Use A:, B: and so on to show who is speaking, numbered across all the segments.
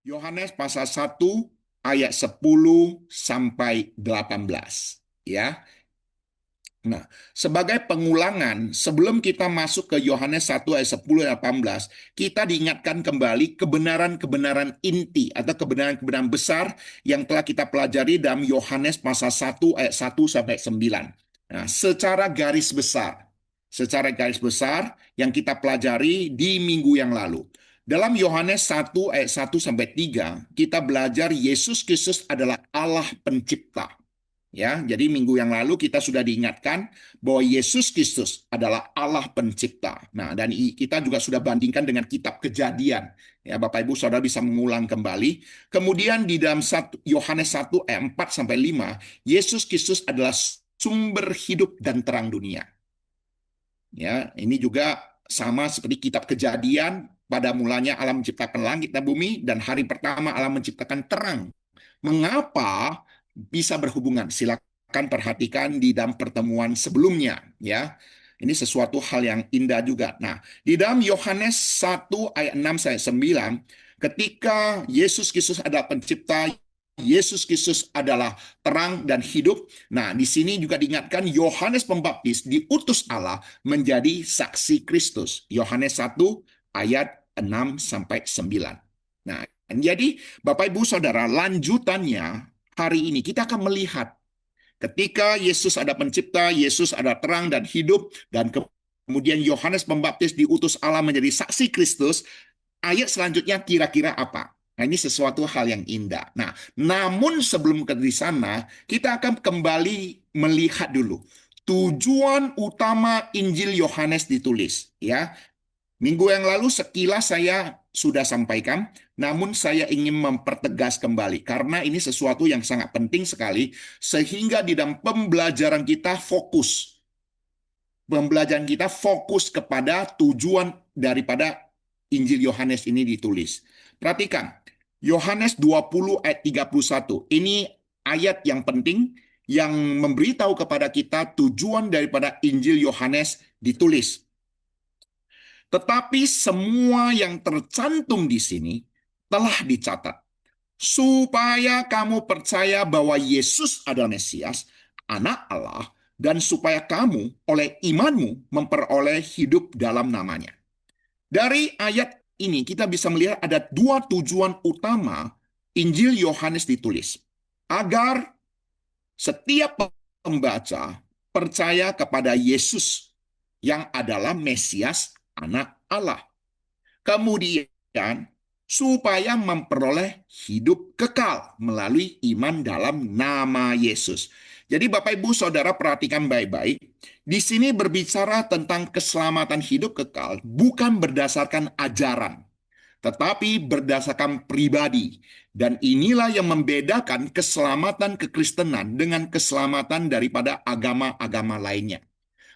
A: Yohanes pasal 1 ayat 10 sampai 18 ya. Nah, sebagai pengulangan sebelum kita masuk ke Yohanes 1 ayat 10 dan 18, kita diingatkan kembali kebenaran-kebenaran inti atau kebenaran-kebenaran besar yang telah kita pelajari dalam Yohanes pasal 1 ayat 1 sampai 9. Nah, secara garis besar yang kita pelajari di minggu yang lalu. Dalam Yohanes 1 ayat 1 sampai 3, kita belajar Yesus Kristus adalah Allah pencipta. Ya, jadi minggu yang lalu kita sudah diingatkan bahwa Yesus Kristus adalah Allah pencipta. Nah, dan kita juga sudah bandingkan dengan kitab Kejadian. Ya, Bapak Ibu Saudara bisa mengulang kembali. Kemudian di dalam Yohanes 1 ayat 4 sampai 5, Yesus Kristus adalah sumber hidup dan terang dunia. Ya, ini juga sama seperti kitab Kejadian, pada mulanya Allah menciptakan langit dan bumi, dan hari pertama Allah menciptakan terang. Mengapa bisa berhubungan? Silakan perhatikan di dalam pertemuan sebelumnya, ya. Ini sesuatu hal yang indah juga. Nah, di dalam Yohanes 1 ayat 6 sampai 9, ketika Yesus Kristus adalah pencipta, Yesus Kristus adalah terang dan hidup. Nah, di sini juga diingatkan Yohanes Pembaptis diutus Allah menjadi saksi Kristus. Yohanes 1 ayat 6 sampai 9. Nah, jadi Bapak Ibu Saudara, lanjutannya hari ini kita akan melihat ketika Yesus ada pencipta, Yesus ada terang dan hidup, dan kemudian Yohanes Pembaptis diutus Allah menjadi saksi Kristus. Ayat selanjutnya kira-kira apa? Nah, ini sesuatu hal yang indah. Nah, namun sebelum ke sana, kita akan kembali melihat dulu tujuan utama Injil Yohanes ditulis, ya. Minggu yang lalu sekilas saya sudah sampaikan, namun saya ingin mempertegas kembali karena ini sesuatu yang sangat penting sekali sehingga di dalam pembelajaran kita fokus. Pembelajaran kita fokus kepada tujuan daripada Injil Yohanes ini ditulis. Perhatikan, Yohanes 20 ayat 31. Ini ayat yang penting yang memberitahu kepada kita tujuan daripada Injil Yohanes ditulis. Tetapi semua yang tercantum di sini telah dicatat, supaya kamu percaya bahwa Yesus adalah Mesias, Anak Allah, dan supaya kamu oleh imanmu memperoleh hidup dalam namanya. Dari ayat ini kita bisa melihat ada dua tujuan utama Injil Yohanes ditulis. Agar setiap pembaca percaya kepada Yesus yang adalah Mesias, Anak Allah. Kemudian, supaya memperoleh hidup kekal melalui iman dalam nama Yesus. Jadi Bapak Ibu Saudara perhatikan baik-baik. Di sini berbicara tentang keselamatan hidup kekal bukan berdasarkan ajaran, tetapi berdasarkan pribadi. Dan inilah yang membedakan keselamatan kekristenan dengan keselamatan daripada agama-agama lainnya.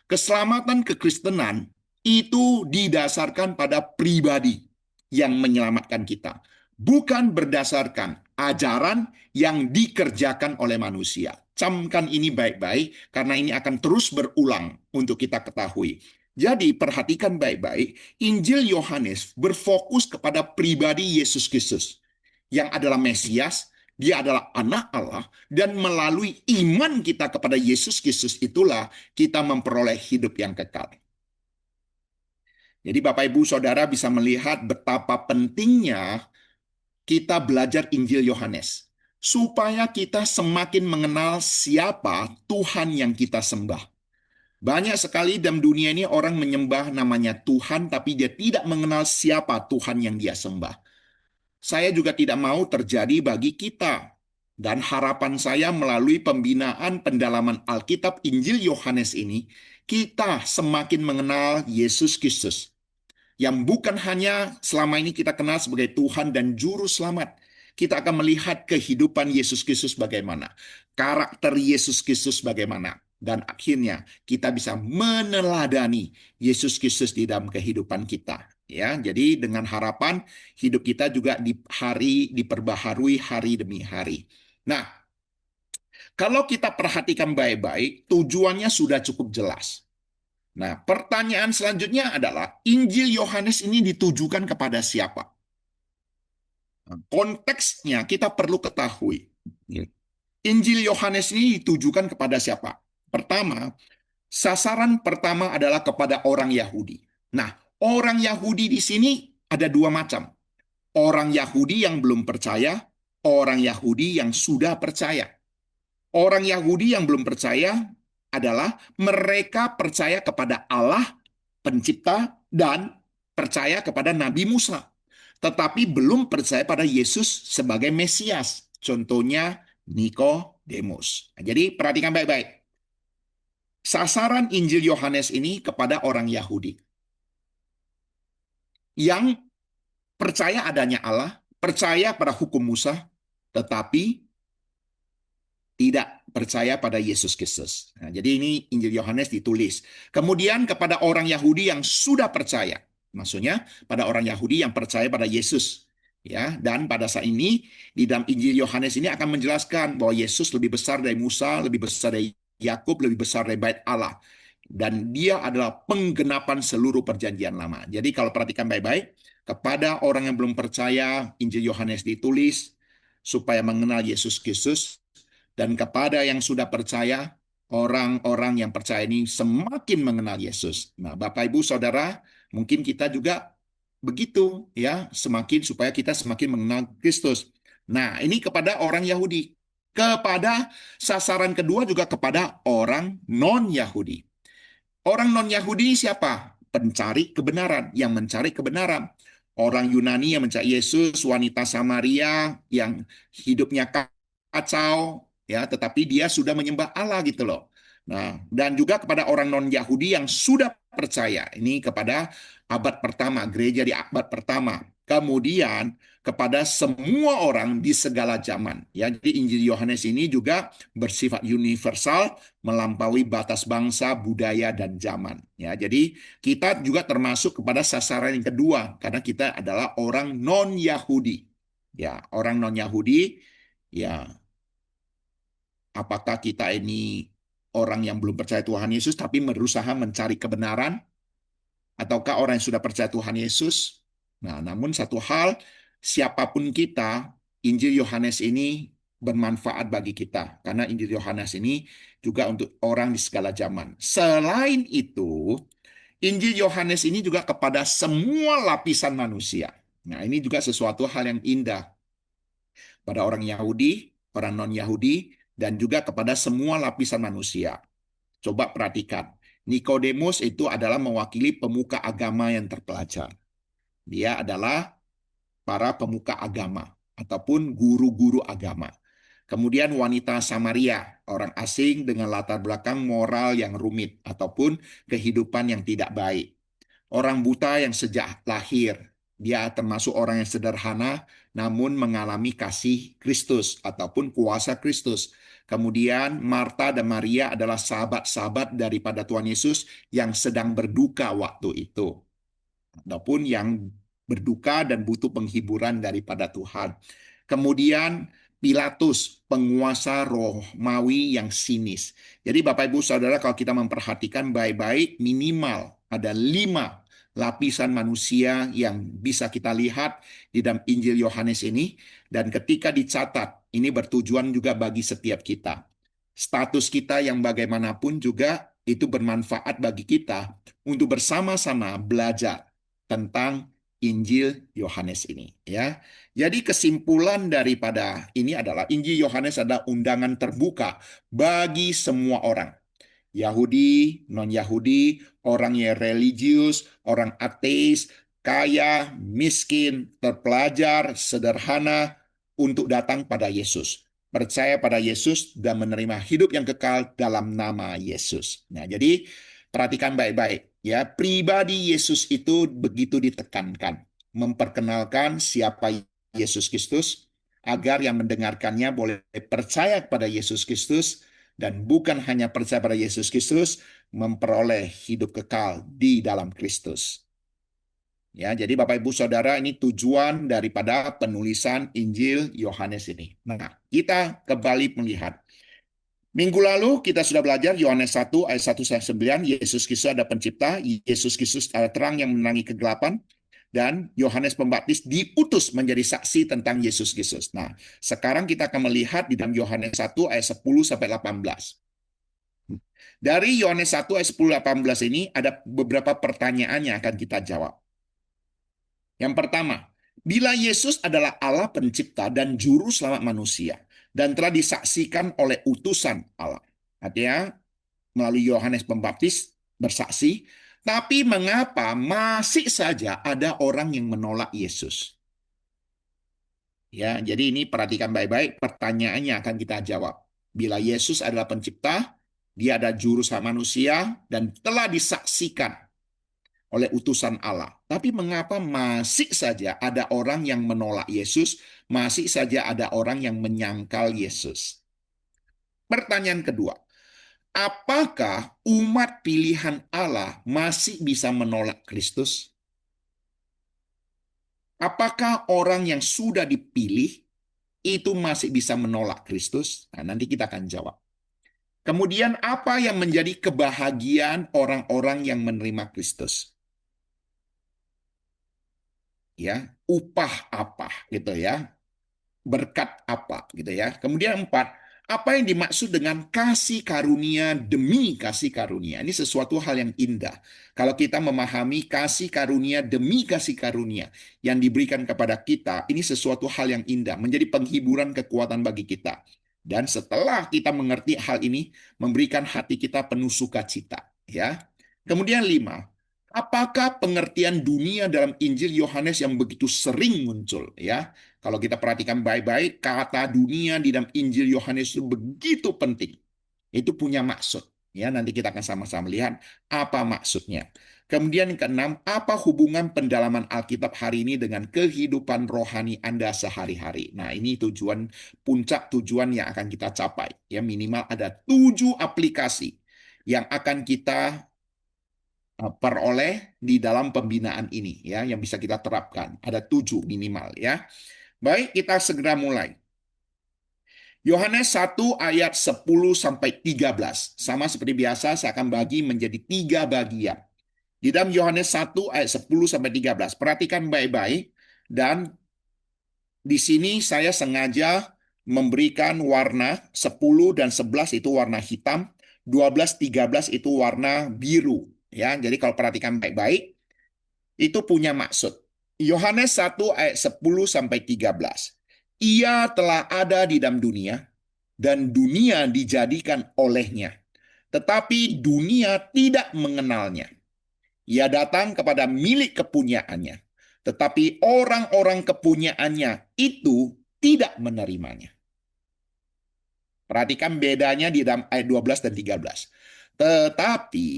A: Keselamatan kekristenan itu didasarkan pada pribadi yang menyelamatkan kita, bukan berdasarkan ajaran yang dikerjakan oleh manusia. Camkan ini baik-baik, karena ini akan terus berulang untuk kita ketahui. Jadi perhatikan baik-baik, Injil Yohanes berfokus kepada pribadi Yesus Kristus, yang adalah Mesias, dia adalah anak Allah, dan melalui iman kita kepada Yesus Kristus itulah kita memperoleh hidup yang kekal. Jadi Bapak Ibu Saudara bisa melihat betapa pentingnya kita belajar Injil Yohanes, supaya kita semakin mengenal siapa Tuhan yang kita sembah. Banyak sekali dalam dunia ini orang menyembah namanya Tuhan, tapi dia tidak mengenal siapa Tuhan yang dia sembah. Saya juga tidak mau terjadi bagi kita. Dan harapan saya melalui pembinaan pendalaman Alkitab Injil Yohanes ini, kita semakin mengenal Yesus Kristus, yang bukan hanya selama ini kita kenal sebagai Tuhan dan Juru Selamat. Kita akan melihat kehidupan Yesus Kristus bagaimana, karakter Yesus Kristus bagaimana, dan akhirnya kita bisa meneladani Yesus Kristus di dalam kehidupan kita. Ya, jadi dengan harapan hidup kita juga diperbaharui hari demi hari. Nah, kalau kita perhatikan baik-baik, tujuannya sudah cukup jelas. Nah, pertanyaan selanjutnya adalah, Injil Yohanes ini ditujukan kepada siapa? Konteksnya kita perlu ketahui. Injil Yohanes ini ditujukan kepada siapa? Pertama, sasaran pertama adalah kepada orang Yahudi. Nah, orang Yahudi di sini ada dua macam. Orang Yahudi yang belum percaya, orang Yahudi yang sudah percaya. Orang Yahudi yang belum percaya adalah mereka percaya kepada Allah pencipta dan percaya kepada Nabi Musa, tetapi belum percaya pada Yesus sebagai Mesias. Contohnya Nikodemus. Nah, jadi perhatikan baik-baik. Sasaran Injil Yohanes ini kepada orang Yahudi yang percaya adanya Allah, percaya pada hukum Musa, tetapi tidak percaya pada Yesus Kristus. Nah, jadi ini Injil Yohanes ditulis. Kemudian kepada orang Yahudi yang sudah percaya. Maksudnya pada orang Yahudi yang percaya pada Yesus. Ya, dan pada saat ini di dalam Injil Yohanes ini akan menjelaskan bahwa Yesus lebih besar dari Musa, lebih besar dari Yakub, lebih besar dari Bait Allah. Dan dia adalah penggenapan seluruh perjanjian lama. Jadi kalau perhatikan baik-baik, kepada orang yang belum percaya, Injil Yohanes ditulis supaya mengenal Yesus Kristus, dan kepada yang sudah percaya, orang-orang yang percaya ini semakin mengenal Yesus. Nah, Bapak Ibu Saudara, mungkin kita juga begitu ya, semakin supaya kita semakin mengenal Kristus. Nah, ini kepada orang Yahudi. Kepada sasaran kedua juga kepada orang non-Yahudi. Orang non-Yahudi siapa? Pencari kebenaran, yang mencari kebenaran. Orang Yunani yang mencari Yesus, wanita Samaria yang hidupnya kacau, ya, tetapi dia sudah menyembah Allah gitu loh. Nah, dan juga kepada orang non-Yahudi yang sudah percaya. Ini kepada abad pertama, gereja di abad pertama. Kemudian kepada semua orang di segala zaman. Ya, jadi Injil Yohanes ini juga bersifat universal, melampaui batas bangsa, budaya, dan zaman. Ya, jadi kita juga termasuk kepada sasaran yang kedua, karena kita adalah orang non-Yahudi. Ya, orang non-Yahudi, ya, apakah kita ini orang yang belum percaya Tuhan Yesus, tapi berusaha mencari kebenaran, ataukah orang yang sudah percaya Tuhan Yesus? Nah, namun satu hal, siapapun kita, Injil Yohanes ini bermanfaat bagi kita. Karena Injil Yohanes ini juga untuk orang di segala zaman. Selain itu, Injil Yohanes ini juga kepada semua lapisan manusia. Nah, ini juga sesuatu hal yang indah. Pada orang Yahudi, orang non-Yahudi, dan juga kepada semua lapisan manusia. Coba perhatikan. Nikodemus itu adalah mewakili pemuka agama yang terpelajar. Dia adalah para pemuka agama ataupun guru-guru agama. Kemudian wanita Samaria, orang asing dengan latar belakang moral yang rumit ataupun kehidupan yang tidak baik. Orang buta yang sejak lahir, dia termasuk orang yang sederhana namun mengalami kasih Kristus ataupun kuasa Kristus. Kemudian Marta dan Maria adalah sahabat-sahabat daripada Tuhan Yesus yang sedang berduka waktu itu, ataupun yang berduka dan butuh penghiburan daripada Tuhan. Kemudian Pilatus, penguasa Romawi yang sinis. Jadi Bapak Ibu Saudara, kalau kita memperhatikan baik-baik, minimal ada 5 lapisan manusia yang bisa kita lihat di dalam Injil Yohanes ini. Dan ketika dicatat, ini bertujuan juga bagi setiap kita. Status kita yang bagaimanapun juga itu bermanfaat bagi kita untuk bersama-sama belajar tentang Injil Yohanes ini, ya. Jadi kesimpulan daripada ini adalah Injil Yohanes adalah undangan terbuka bagi semua orang. Yahudi, non-Yahudi, orang yang religius, orang ateis, kaya, miskin, terpelajar, sederhana, untuk datang pada Yesus. Percaya pada Yesus dan menerima hidup yang kekal dalam nama Yesus. Nah, jadi perhatikan baik-baik. Ya, pribadi Yesus itu begitu ditekankan. Memperkenalkan siapa Yesus Kristus, agar yang mendengarkannya boleh percaya kepada Yesus Kristus, dan bukan hanya percaya pada Yesus Kristus, memperoleh hidup kekal di dalam Kristus. Ya, jadi Bapak Ibu Saudara, ini tujuan daripada penulisan Injil Yohanes ini. Nah, kita kembali melihat. Minggu lalu kita sudah belajar Yohanes 1 ayat 1-9, Yesus Kristus ada pencipta, Yesus Kristus ada terang yang menerangi kegelapan. dan Yohanes Pembaptis diutus menjadi saksi tentang Yesus Kristus. Nah, sekarang kita akan melihat di dalam Yohanes 1 ayat 10 sampai 18. Dari Yohanes 1 ayat 10-18 ini ada beberapa pertanyaan yang akan kita jawab. Yang pertama, bila Yesus adalah Allah pencipta dan juru selamat manusia dan telah disaksikan oleh utusan Allah. Artinya melalui Yohanes Pembaptis bersaksi, tapi mengapa masih saja ada orang yang menolak Yesus? Ya, jadi ini perhatikan baik-baik pertanyaannya akan kita jawab. Bila Yesus adalah pencipta, dia ada juru selamat manusia dan telah disaksikan oleh utusan Allah. Tapi mengapa masih saja ada orang yang menolak Yesus, masih saja ada orang yang menyangkal Yesus? Pertanyaan kedua, apakah umat pilihan Allah masih bisa menolak Kristus? Apakah orang yang sudah dipilih itu masih bisa menolak Kristus? Nah, nanti kita akan jawab. Kemudian apa yang menjadi kebahagiaan orang-orang yang menerima Kristus? Ya, upah apa gitu ya? Berkat apa gitu ya. Kemudian 4, apa yang dimaksud dengan kasih karunia demi kasih karunia? Ini sesuatu hal yang indah. Kalau kita memahami kasih karunia demi kasih karunia yang diberikan kepada kita, ini sesuatu hal yang indah, menjadi penghiburan kekuatan bagi kita. Dan setelah kita mengerti hal ini, memberikan hati kita penuh sukacita, ya. Kemudian 5, apakah pengertian dunia dalam Injil Yohanes yang begitu sering muncul, ya? Kalau kita perhatikan baik-baik, kata dunia di dalam Injil Yohanes itu begitu penting. Itu punya maksud. Ya, nanti kita akan sama-sama lihat apa maksudnya. Kemudian yang keenam, apa hubungan pendalaman Alkitab hari ini dengan kehidupan rohani Anda sehari-hari? Nah, ini puncak tujuan yang akan kita capai. Ya, minimal ada 7 aplikasi yang akan kita peroleh di dalam pembinaan ini, ya, yang bisa kita terapkan. Ada 7 minimal, ya. Baik, kita segera mulai. Yohanes 1 ayat 10 sampai 13. Sama seperti biasa, saya akan bagi menjadi 3 bagian. Di dalam Yohanes 1 ayat 10 sampai 13. Perhatikan baik-baik, dan di sini saya sengaja memberikan warna 10 dan 11 itu warna hitam, 12, 13 itu warna biru. Ya, jadi kalau perhatikan baik-baik, itu punya maksud. Yohanes 1 ayat 10 sampai 13. Ia telah ada di dalam dunia, dan dunia dijadikan olehnya. Tetapi dunia tidak mengenalnya. Ia datang kepada milik kepunyaannya. Tetapi orang-orang kepunyaannya itu tidak menerimanya. Perhatikan bedanya di dalam ayat 12 dan 13. Tetapi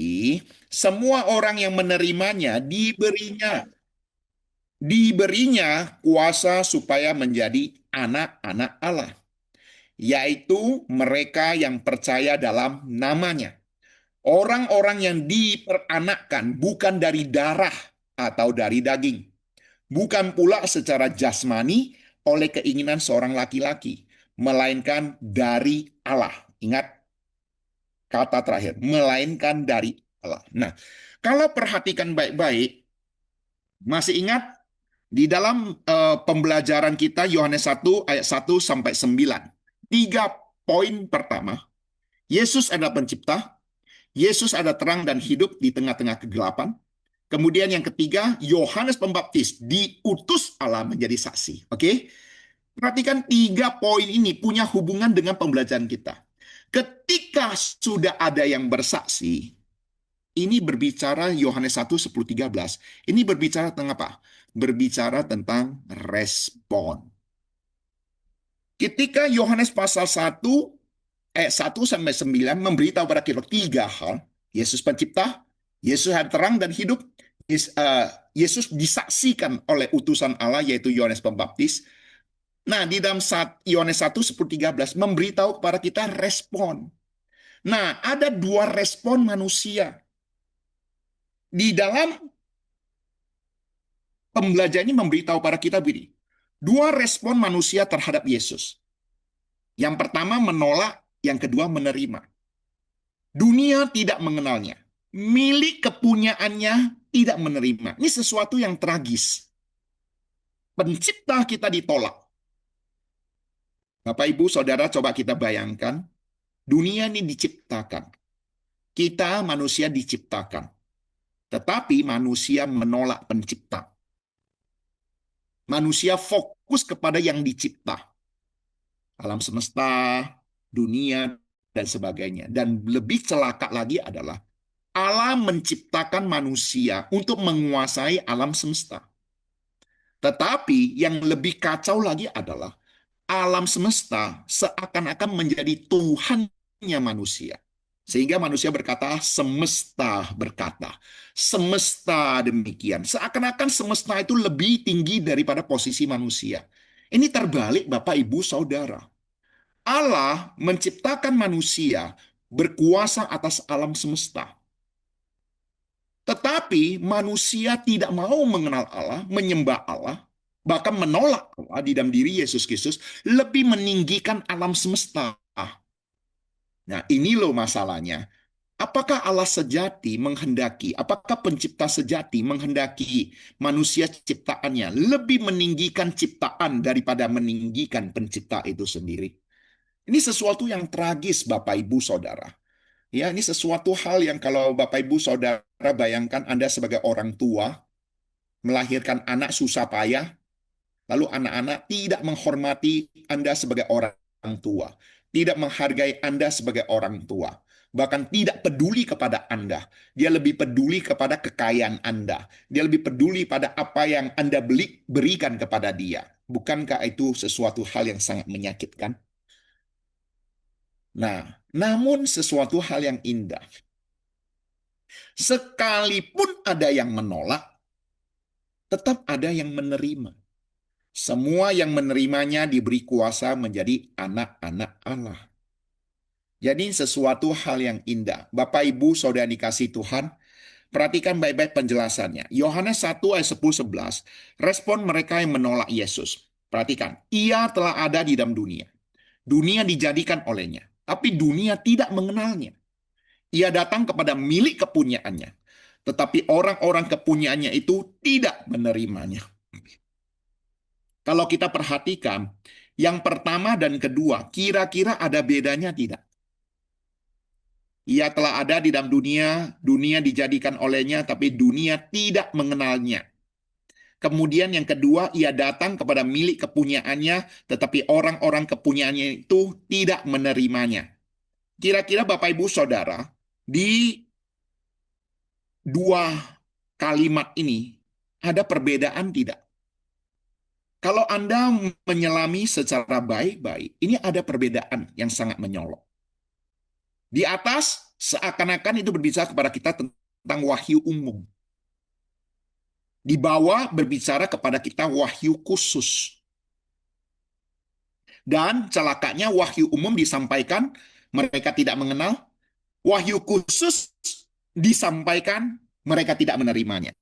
A: semua orang yang menerimanya diberinya kuasa supaya menjadi anak-anak Allah, yaitu mereka yang percaya dalam namanya. Orang-orang yang diperanakkan bukan dari darah atau dari daging, bukan pula secara jasmani oleh keinginan seorang laki-laki, melainkan dari Allah. Ingat kata terakhir, melainkan dari Allah. Nah, kalau perhatikan baik-baik, masih ingat di dalam pembelajaran kita Yohanes 1 ayat 1 sampai 9. 3 poin pertama, Yesus adalah pencipta, Yesus ada terang dan hidup di tengah-tengah kegelapan. Kemudian yang ketiga, Yohanes Pembaptis diutus Allah menjadi saksi. Oke? Perhatikan 3 poin ini punya hubungan dengan pembelajaran kita. Ketika sudah ada yang bersaksi, ini berbicara Yohanes 1, 10, 13. Ini berbicara tentang apa? Berbicara tentang respon. Ketika Yohanes pasal 1, ayat 1 sampai 9 memberitahu pada kita 3 hal. Yesus pencipta, Yesus ada terang dan hidup, Yesus disaksikan oleh utusan Allah yaitu Yohanes Pembaptis. Nah, di dalam Yohanes 1, 10, 13 memberitahu kepada kita respon. Nah, ada 2 respon manusia. Di dalam pembelajaran ini memberitahu pada kita begini. 2 respon manusia terhadap Yesus. Yang pertama menolak, yang kedua menerima. Dunia tidak mengenalnya. milik kepunyaannya tidak menerima. Ini sesuatu yang tragis. Pencipta kita ditolak. Bapak, Ibu, Saudara, coba kita bayangkan. Dunia ini diciptakan. Kita manusia diciptakan. Tetapi manusia menolak pencipta. Manusia fokus kepada yang dicipta. Alam semesta, dunia, dan sebagainya. Dan lebih celaka lagi adalah Allah menciptakan manusia untuk menguasai alam semesta. Tetapi yang lebih kacau lagi adalah alam semesta seakan-akan menjadi Tuhannya manusia. Sehingga manusia berkata, semesta berkata. Semesta demikian. Seakan-akan semesta itu lebih tinggi daripada posisi manusia. Ini terbalik, Bapak, Ibu, Saudara. Allah menciptakan manusia berkuasa atas alam semesta. Tetapi manusia tidak mau mengenal Allah, menyembah Allah, bahkan menolak Allah di dalam diri Yesus Kristus, lebih meninggikan alam semesta. Nah, ini loh masalahnya. Apakah Allah sejati menghendaki, apakah pencipta sejati menghendaki manusia ciptaannya lebih meninggikan ciptaan daripada meninggikan pencipta itu sendiri? Ini sesuatu yang tragis, Bapak, Ibu, Saudara. Ya, ini sesuatu hal yang kalau Bapak, Ibu, Saudara bayangkan Anda sebagai orang tua, melahirkan anak susah payah, lalu anak-anak tidak menghormati Anda sebagai orang tua, tidak menghargai Anda sebagai orang tua, bahkan tidak peduli kepada Anda. Dia lebih peduli kepada kekayaan Anda. Dia lebih peduli pada apa yang Anda berikan kepada dia. Bukankah itu sesuatu hal yang sangat menyakitkan? Nah, namun sesuatu hal yang indah. Sekalipun ada yang menolak, tetap ada yang menerima. Semua yang menerimanya diberi kuasa menjadi anak-anak Allah. Jadi sesuatu hal yang indah. Bapak, Ibu, Saudara dikasih Tuhan, perhatikan baik-baik penjelasannya. Yohanes 1 ayat 10-11, respon mereka yang menolak Yesus. Perhatikan, ia telah ada di dalam dunia. Dunia dijadikan olehnya, tapi dunia tidak mengenalnya. Ia datang kepada milik kepunyaannya, tetapi orang-orang kepunyaannya itu tidak menerimanya. Kalau kita perhatikan, yang pertama dan kedua, kira-kira ada bedanya tidak? Ia telah ada di dalam dunia, dunia dijadikan olehnya, tapi dunia tidak mengenalnya. Kemudian yang kedua, ia datang kepada milik kepunyaannya, tetapi orang-orang kepunyaannya itu tidak menerimanya. Kira-kira Bapak, Ibu, Saudara, di dua kalimat ini ada perbedaan tidak? Kalau Anda menyelami secara baik-baik, ini ada perbedaan yang sangat menyolok. Di atas, seakan-akan itu berbicara kepada kita tentang wahyu umum. Di bawah berbicara kepada kita wahyu khusus. Dan celakanya wahyu umum disampaikan, mereka tidak mengenal. Wahyu khusus disampaikan, mereka tidak menerimanya.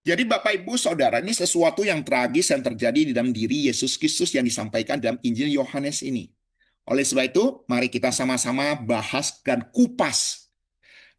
A: Jadi Bapak, Ibu, Saudara, ini sesuatu yang tragis yang terjadi di dalam diri Yesus Kristus yang disampaikan dalam Injil Yohanes ini. Oleh sebab itu, mari kita sama-sama bahas dan kupas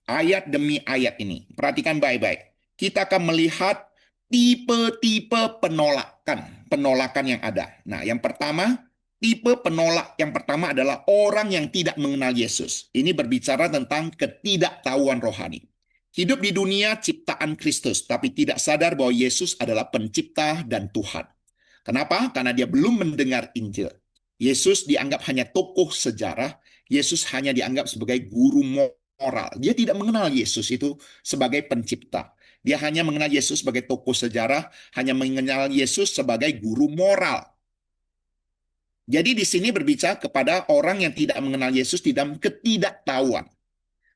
A: ayat demi ayat ini. Perhatikan baik-baik. Kita akan melihat tipe-tipe penolakan yang ada. Nah, yang pertama, tipe penolak yang pertama adalah orang yang tidak mengenal Yesus. Ini berbicara tentang ketidaktahuan rohani. Hidup di dunia ciptaan Kristus, tapi tidak sadar bahwa Yesus adalah pencipta dan Tuhan. Kenapa? Karena dia belum mendengar Injil. Yesus dianggap hanya tokoh sejarah, Yesus hanya dianggap sebagai guru moral. Dia tidak mengenal Yesus itu sebagai pencipta. Dia hanya mengenal Yesus sebagai tokoh sejarah, hanya mengenal Yesus sebagai guru moral. Jadi di sini berbicara kepada orang yang tidak mengenal Yesus di dalam ketidaktahuan.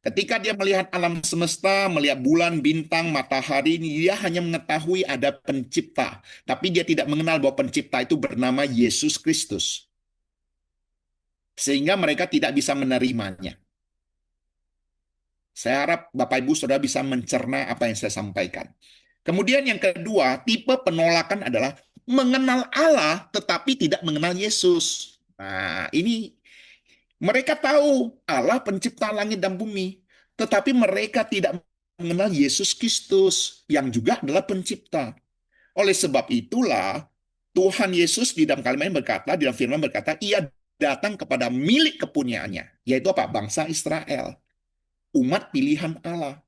A: Ketika dia melihat alam semesta, melihat bulan, bintang, matahari, dia hanya mengetahui ada pencipta. Tapi dia tidak mengenal bahwa pencipta itu bernama Yesus Kristus. Sehingga mereka tidak bisa menerimanya. Saya harap Bapak Ibu Saudara bisa mencerna apa yang saya sampaikan. Kemudian yang kedua, tipe penolakan adalah mengenal Allah tetapi tidak mengenal Yesus. Nah, ini mereka tahu Allah pencipta langit dan bumi. tetapi mereka tidak mengenal Yesus Kristus yang juga adalah pencipta. Oleh sebab itulah Tuhan Yesus di dalam kalimat berkata, di dalam firman berkata, ia datang kepada milik kepunyaannya, yaitu apa? Bangsa Israel, umat pilihan Allah.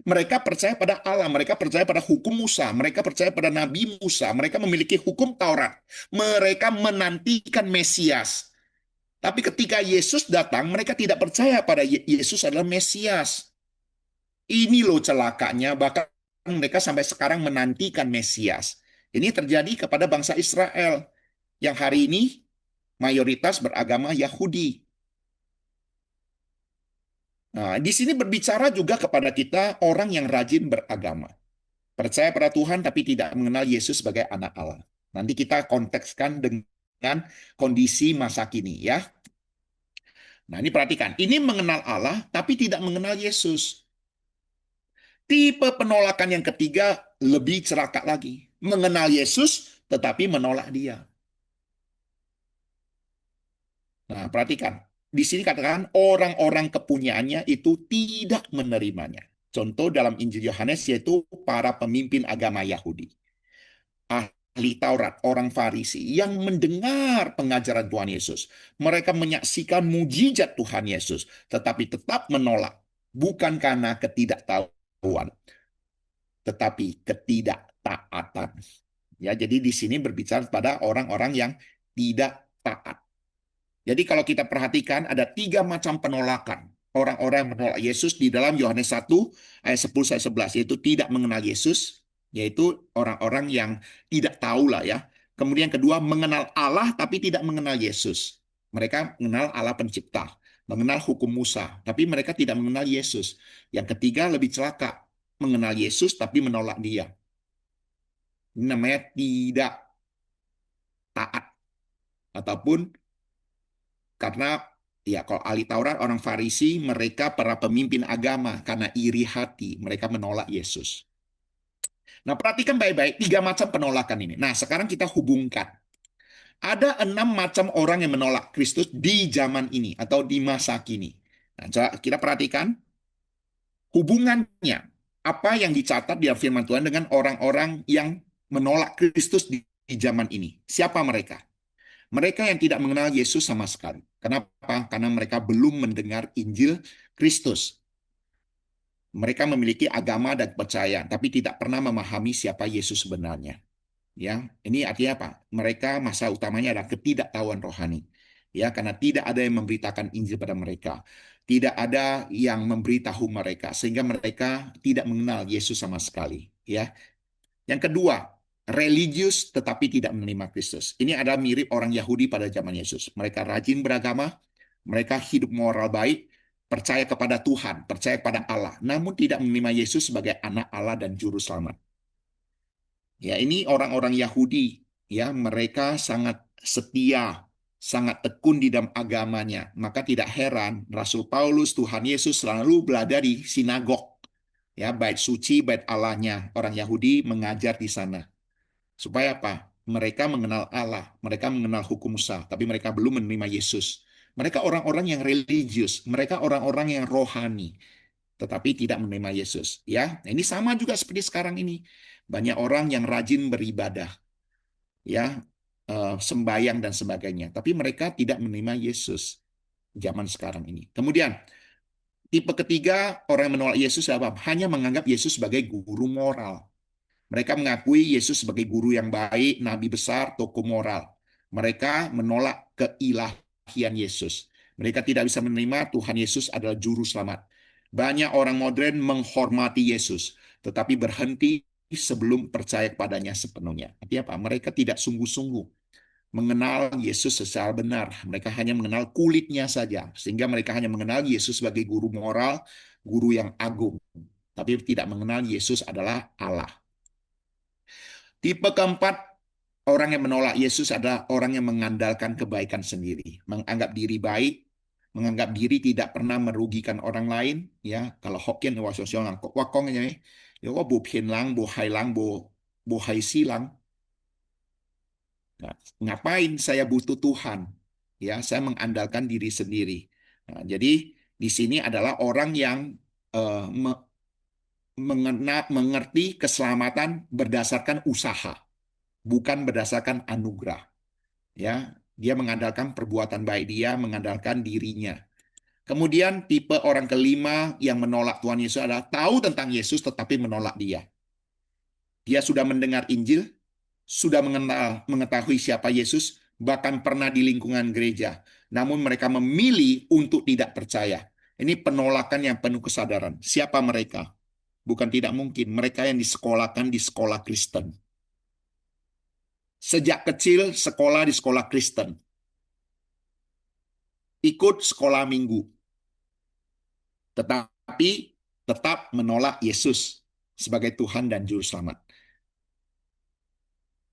A: Mereka percaya pada Allah, mereka percaya pada hukum Musa, mereka percaya pada Nabi Musa, mereka memiliki hukum Taurat, mereka menantikan Mesias. Tapi ketika Yesus datang, mereka tidak percaya pada Yesus adalah Mesias. Ini loh celakanya, bahkan mereka sampai sekarang menantikan Mesias. Ini terjadi kepada bangsa Israel yang hari ini mayoritas beragama Yahudi. Nah, di sini berbicara juga kepada kita orang yang rajin beragama. Percaya pada Tuhan tapi tidak mengenal Yesus sebagai anak Allah. Nanti kita kontekskan dengan kondisi masa kini ya. Nah, ini perhatikan. Ini mengenal Allah tapi tidak mengenal Yesus. Tipe penolakan yang ketiga lebih celaka lagi. Mengenal Yesus tetapi menolak dia. Nah, perhatikan. Di sini katakan orang-orang kepunyaannya itu tidak menerimanya. Contoh dalam Injil Yohanes yaitu para pemimpin agama Yahudi. Ahli Taurat, orang Farisi yang mendengar pengajaran Tuhan Yesus. Mereka menyaksikan mujizat Tuhan Yesus, tetapi tetap menolak. Bukan karena ketidaktahuan, tetapi ketidaktaatan. Ya, jadi di sini berbicara pada orang-orang yang tidak taat. Jadi kalau kita perhatikan ada 3 macam penolakan. Orang-orang yang menolak Yesus di dalam Yohanes 1 ayat 10 sampai 11 yaitu tidak mengenal Yesus, yaitu orang-orang yang tidak tahu lah ya. Kemudian kedua mengenal Allah tapi tidak mengenal Yesus. Mereka mengenal Allah pencipta, mengenal hukum Musa, tapi mereka tidak mengenal Yesus. Yang ketiga lebih celaka, mengenal Yesus tapi menolak dia. Ini namanya tidak taat ataupun karena ya kalau ahli Taurat orang Farisi mereka para pemimpin agama karena iri hati mereka menolak Yesus. Nah perhatikan baik-baik 3 macam penolakan ini. Nah sekarang kita hubungkan. Ada 6 macam orang yang menolak Kristus di zaman ini atau di masa kini. Nah, coba kita perhatikan hubungannya apa yang dicatat di firman Tuhan dengan orang-orang yang menolak Kristus di zaman ini. Siapa mereka? Mereka yang tidak mengenal Yesus sama sekali. Kenapa? Karena mereka belum mendengar Injil Kristus. Mereka memiliki agama dan percaya, tapi tidak pernah memahami siapa Yesus sebenarnya. Ya, ini artinya apa? Mereka masa utamanya adalah ketidaktahuan rohani. Ya, karena tidak ada yang memberitakan Injil pada mereka. Tidak ada yang memberitahu mereka sehingga mereka tidak mengenal Yesus sama sekali, ya. Yang kedua, religius tetapi tidak menerima Kristus. Ini adalah mirip orang Yahudi pada zaman Yesus. Mereka rajin beragama, mereka hidup moral baik, percaya kepada Tuhan, percaya kepada Allah, namun tidak menerima Yesus sebagai anak Allah dan juru selamat. Ya, ini orang-orang Yahudi, ya, mereka sangat setia, sangat tekun di dalam agamanya. Maka tidak heran Rasul Paulus, Tuhan Yesus selalu berada di sinagog, ya, bait suci, bait Allahnya. Orang Yahudi mengajar di sana. Supaya apa? Mereka mengenal Allah, mereka mengenal hukum Musa, tapi mereka belum menerima Yesus. Mereka orang-orang yang religius, mereka orang-orang yang rohani, tetapi tidak menerima Yesus. Ya, nah, ini sama juga seperti sekarang ini. Banyak orang yang rajin beribadah, ya, sembahyang dan sebagainya, tapi mereka tidak menerima Yesus zaman sekarang ini. Kemudian tipe ketiga orang yang menolak Yesus apa? Hanya menganggap Yesus sebagai guru moral. Mereka mengakui Yesus sebagai guru yang baik, nabi besar, tokoh moral. Mereka menolak keilahian Yesus. Mereka tidak bisa menerima Tuhan Yesus adalah juru selamat. Banyak orang modern menghormati Yesus, tetapi berhenti sebelum percaya kepadanya sepenuhnya. Artinya apa? Mereka tidak sungguh-sungguh mengenal Yesus secara benar. Mereka hanya mengenal kulitnya saja, sehingga mereka hanya mengenal Yesus sebagai guru moral, guru yang agung, tapi tidak mengenal Yesus adalah Allah. Tipe keempat, orang yang menolak Yesus adalah orang yang mengandalkan kebaikan sendiri, menganggap diri baik, menganggap diri tidak pernah merugikan orang lain. Ya, kalau Hokkien sosial wakong ya, ya bu pien lang, bu hai lang, bu hai silang. Nah, ngapain saya butuh Tuhan? Ya, saya mengandalkan diri sendiri. Nah, jadi di sini adalah orang yang eh, me- mengerti keselamatan berdasarkan usaha, bukan berdasarkan anugerah. Ya, dia mengandalkan perbuatan baik dia, mengandalkan dirinya. Kemudian tipe orang kelima yang menolak Tuhan Yesus adalah tahu tentang Yesus tetapi menolak dia. Dia sudah mendengar Injil, sudah mengetahui siapa Yesus, bahkan pernah di lingkungan gereja. Namun mereka memilih untuk tidak percaya. Ini penolakan yang penuh kesadaran. Siapa mereka? Bukan tidak mungkin. Mereka yang disekolahkan di sekolah Kristen. Sejak kecil sekolah di sekolah Kristen. Ikut sekolah minggu. Tetapi tetap menolak Yesus sebagai Tuhan dan Juru Selamat.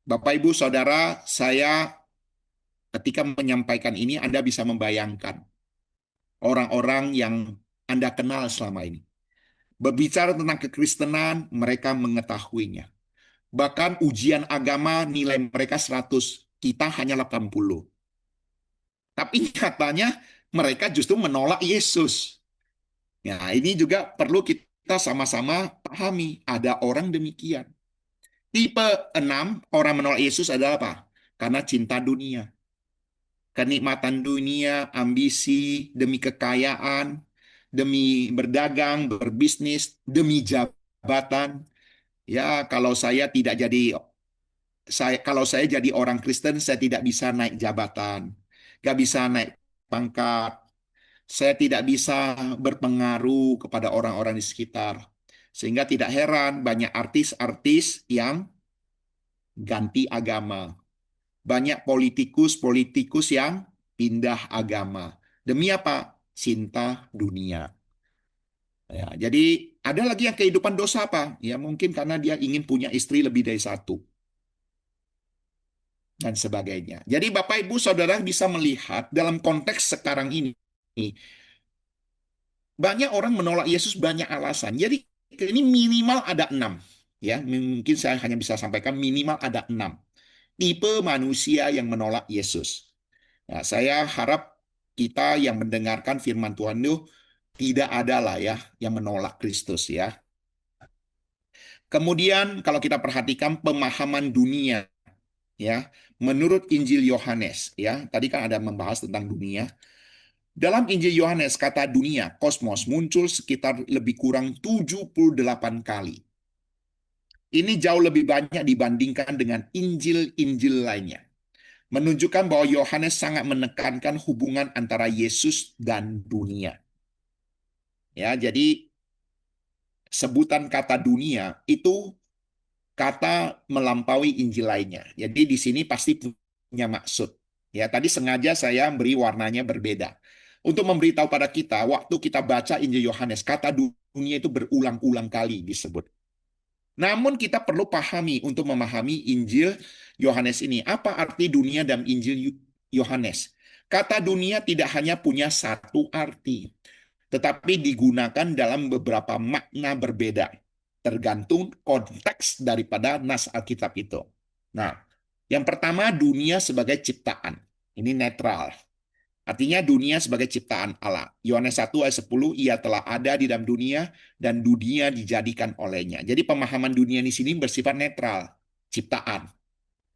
A: Bapak, Ibu, Saudara, saya ketika menyampaikan ini, Anda bisa membayangkan orang-orang yang Anda kenal selama ini. Berbicara tentang kekristenan, mereka mengetahuinya. Bahkan ujian agama nilai mereka 100, kita hanya 80. Tapi nyatanya mereka justru menolak Yesus. Ya, ini juga perlu kita sama-sama pahami. Ada orang demikian. Tipe 6, orang menolak Yesus adalah apa? Karena cinta dunia. Kenikmatan dunia, ambisi, demi kekayaan, demi berdagang, berbisnis, demi jabatan. Ya, kalau saya jadi orang Kristen, saya tidak bisa naik jabatan, nggak bisa naik pangkat, saya tidak bisa berpengaruh kepada orang-orang di sekitar. Sehingga tidak heran banyak artis-artis yang ganti agama. Banyak politikus-politikus yang pindah agama. Demi apa? Cinta dunia. Ya, jadi ada lagi yang kehidupan dosa apa? Ya mungkin karena dia ingin punya istri lebih dari satu dan sebagainya. Jadi Bapak Ibu Saudara bisa melihat dalam konteks sekarang ini banyak orang menolak Yesus banyak alasan. Jadi ini minimal ada 6. Ya, mungkin saya hanya bisa sampaikan minimal ada 6 tipe manusia yang menolak Yesus. Nah, saya harap kita yang mendengarkan firman Tuhan itu tidak ada lah ya yang menolak Kristus ya. Kemudian kalau kita perhatikan pemahaman dunia ya, menurut Injil Yohanes ya, tadi kan ada membahas tentang dunia. Dalam Injil Yohanes kata dunia, kosmos muncul sekitar lebih kurang 78 kali. Ini jauh lebih banyak dibandingkan dengan Injil-Injil lainnya. Menunjukkan bahwa Yohanes sangat menekankan hubungan antara Yesus dan dunia. Ya, jadi sebutan kata dunia itu kata melampaui Injil lainnya. Jadi di sini pasti punya maksud. Ya, tadi sengaja saya beri warnanya berbeda. Untuk memberitahu pada kita, waktu kita baca Injil Yohanes, kata dunia itu berulang-ulang kali disebut. Namun kita perlu pahami untuk memahami Injil Yohanes ini. Apa arti dunia dalam Injil Yohanes? Kata dunia tidak hanya punya satu arti, tetapi digunakan dalam beberapa makna berbeda, tergantung konteks daripada nas Alkitab itu. Nah, yang pertama dunia sebagai ciptaan. Ini netral. Artinya dunia sebagai ciptaan Allah. Yohanes 1 ayat 10, ia telah ada di dalam dunia dan dunia dijadikan olehnya. Jadi pemahaman dunia di sini bersifat netral, ciptaan.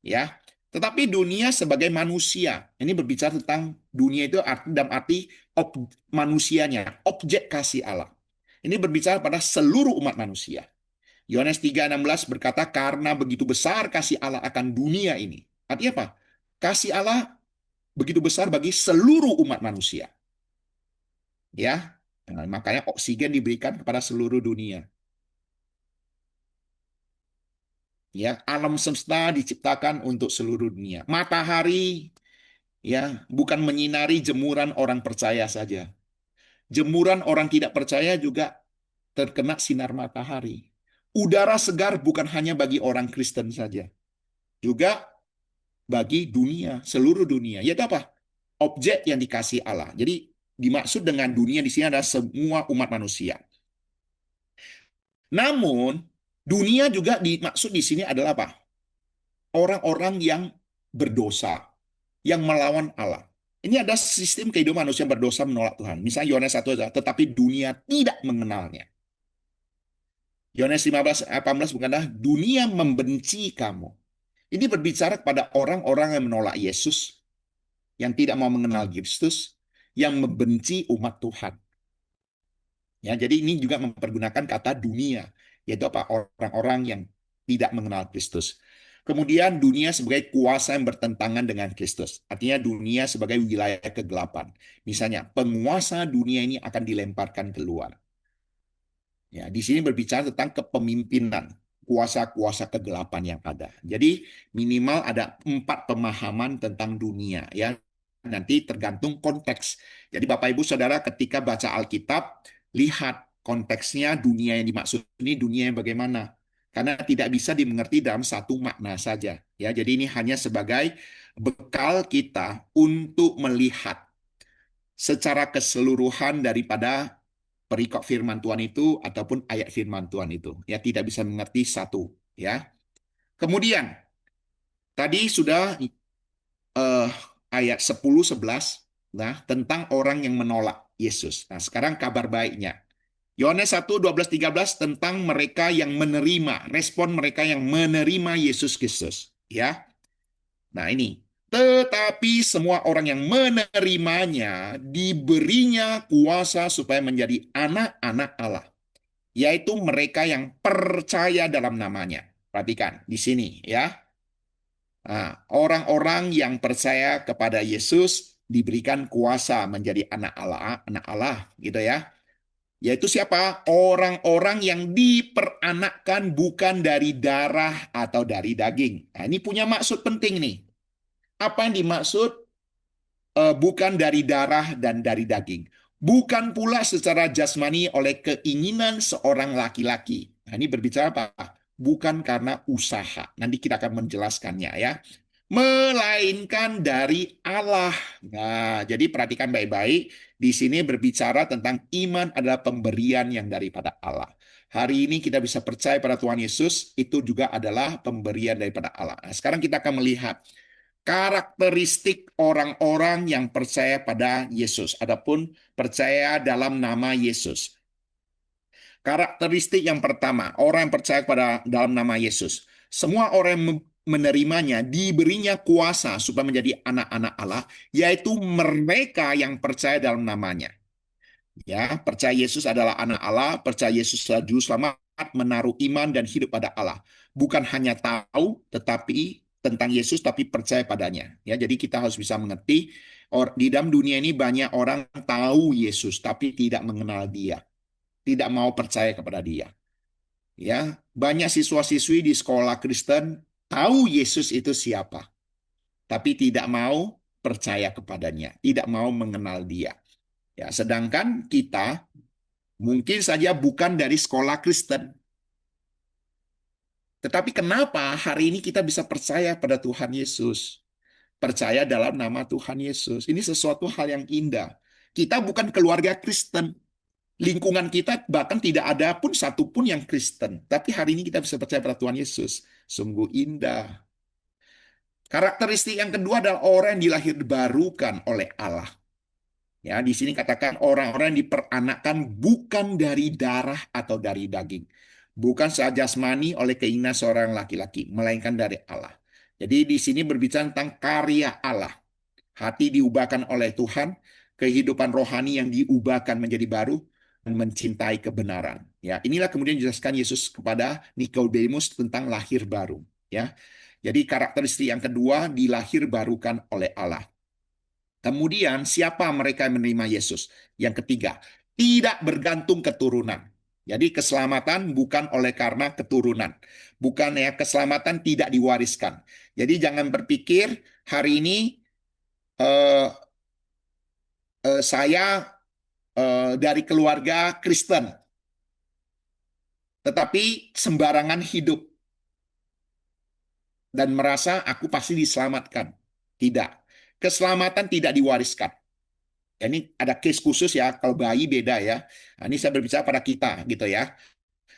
A: Ya, tetapi dunia sebagai manusia. Ini berbicara tentang dunia itu dalam arti manusianya, objek kasih Allah. Ini berbicara pada seluruh umat manusia. Yohanes 3:16 berkata, karena begitu besar kasih Allah akan dunia ini. Artinya apa? Kasih Allah begitu besar bagi seluruh umat manusia. Ya, nah, makanya oksigen diberikan kepada seluruh dunia. Ya, alam semesta diciptakan untuk seluruh dunia. Matahari ya, bukan menyinari jemuran orang percaya saja. Jemuran orang tidak percaya juga terkena sinar matahari. Udara segar bukan hanya bagi orang Kristen saja, juga bagi dunia, seluruh dunia. Yaitu apa? Objek yang dikasih Allah. Jadi dimaksud dengan dunia di sini adalah semua umat manusia. Namun dunia juga dimaksud di sini adalah apa? Orang-orang yang berdosa, yang melawan Allah. Ini ada sistem kehidupan manusia berdosa menolak Tuhan. Misalnya Yohanes 1, tetapi dunia tidak mengenalnya. Yohanes 15:18 bukanlah dunia membenci kamu. Ini berbicara kepada orang-orang yang menolak Yesus, yang tidak mau mengenal Kristus, yang membenci umat Tuhan. Ya, jadi ini juga mempergunakan kata dunia, yaitu apa? Orang-orang yang tidak mengenal Kristus. Kemudian dunia sebagai kuasa yang bertentangan dengan Kristus. Artinya dunia sebagai wilayah kegelapan. Misalnya, penguasa dunia ini akan dilemparkan keluar. Ya, di sini berbicara tentang kepemimpinan kuasa-kuasa kegelapan yang ada. Jadi minimal ada 4 pemahaman tentang dunia ya. Nanti tergantung konteks. Jadi Bapak Ibu Saudara ketika baca Alkitab, lihat konteksnya dunia yang dimaksud ini dunia yang bagaimana. Karena tidak bisa dimengerti dalam satu makna saja. Ya, jadi ini hanya sebagai bekal kita untuk melihat secara keseluruhan daripada perikop firman Tuhan itu ataupun ayat firman Tuhan itu. Ya, tidak bisa mengerti satu. Ya. Kemudian, tadi sudah eh, ayat 10-11 nah, tentang orang yang menolak Yesus. Nah, sekarang kabar baiknya. Yohanes 1:12-13 tentang mereka yang menerima, respon mereka yang menerima Yesus Kristus. Ya. Nah, ini. Tetapi semua orang yang menerimanya diberinya kuasa supaya menjadi anak-anak Allah, yaitu mereka yang percaya dalam namanya. Perhatikan di sini ya. Nah, orang-orang yang percaya kepada Yesus diberikan kuasa menjadi anak Allah gitu ya. Yaitu siapa? Orang-orang yang diperanakkan bukan dari darah atau dari daging. Nah, ini punya maksud penting nih. Apa yang dimaksud bukan dari darah dan dari daging? Bukan pula secara jasmani oleh keinginan seorang laki-laki. Nah, ini berbicara apa? Bukan karena usaha. Nanti kita akan menjelaskannya ya. Melainkan dari Allah. Nah, jadi perhatikan baik-baik. Di sini berbicara tentang iman adalah pemberian yang daripada Allah. Hari ini kita bisa percaya pada Tuhan Yesus, itu juga adalah pemberian daripada Allah. Nah, sekarang kita akan melihat karakteristik orang-orang yang percaya pada Yesus, adapun percaya dalam nama Yesus. Karakteristik yang pertama, orang yang percaya pada dalam nama Yesus. Semua orang yang menerimanya diberinya kuasa supaya menjadi anak-anak Allah, yaitu mereka yang percaya dalam namanya. Ya, percaya Yesus adalah anak Allah, percaya Yesus adalah juru selamat, menaruh iman dan hidup pada Allah. Bukan hanya tahu, tetapi tentang Yesus, tapi percaya padanya. Ya, jadi kita harus bisa mengerti, di dalam dunia ini banyak orang tahu Yesus, tapi tidak mengenal Dia, tidak mau percaya kepada Dia. Ya, banyak siswa-siswi di sekolah Kristen tahu Yesus itu siapa, tapi tidak mau percaya kepadanya, tidak mau mengenal Dia. Ya, sedangkan kita mungkin saja bukan dari sekolah Kristen. Tetapi kenapa hari ini kita bisa percaya pada Tuhan Yesus? Percaya dalam nama Tuhan Yesus. Ini sesuatu hal yang indah. Kita bukan keluarga Kristen. Lingkungan kita bahkan tidak ada pun satu pun yang Kristen. Tapi hari ini kita bisa percaya pada Tuhan Yesus. Sungguh indah. Karakteristik yang kedua adalah orang yang dilahirbarukan oleh Allah. Ya, di sini katakan orang-orang yang diperanakkan bukan dari darah atau dari daging. Bukan secara jasmani oleh keinginan seorang laki-laki, melainkan dari Allah. Jadi di sini berbicara tentang karya Allah. Hati diubahkan oleh Tuhan, kehidupan rohani yang diubahkan menjadi baru, dan mencintai kebenaran. Ya, inilah kemudian dijelaskan Yesus kepada Nikodemus tentang lahir baru. Ya, jadi karakteristik yang kedua dilahirbarukan oleh Allah. Kemudian siapa mereka yang menerima Yesus? Yang ketiga, tidak bergantung keturunan. Jadi keselamatan bukan oleh karena keturunan. Bukan ya, keselamatan tidak diwariskan. Jadi jangan berpikir hari ini eh, saya dari keluarga Kristen, tetapi sembarangan hidup dan merasa aku pasti diselamatkan. Tidak. Keselamatan tidak diwariskan. Ini ada case khusus ya, kalau bayi beda ya. Nah, ini saya berbicara pada kita gitu ya.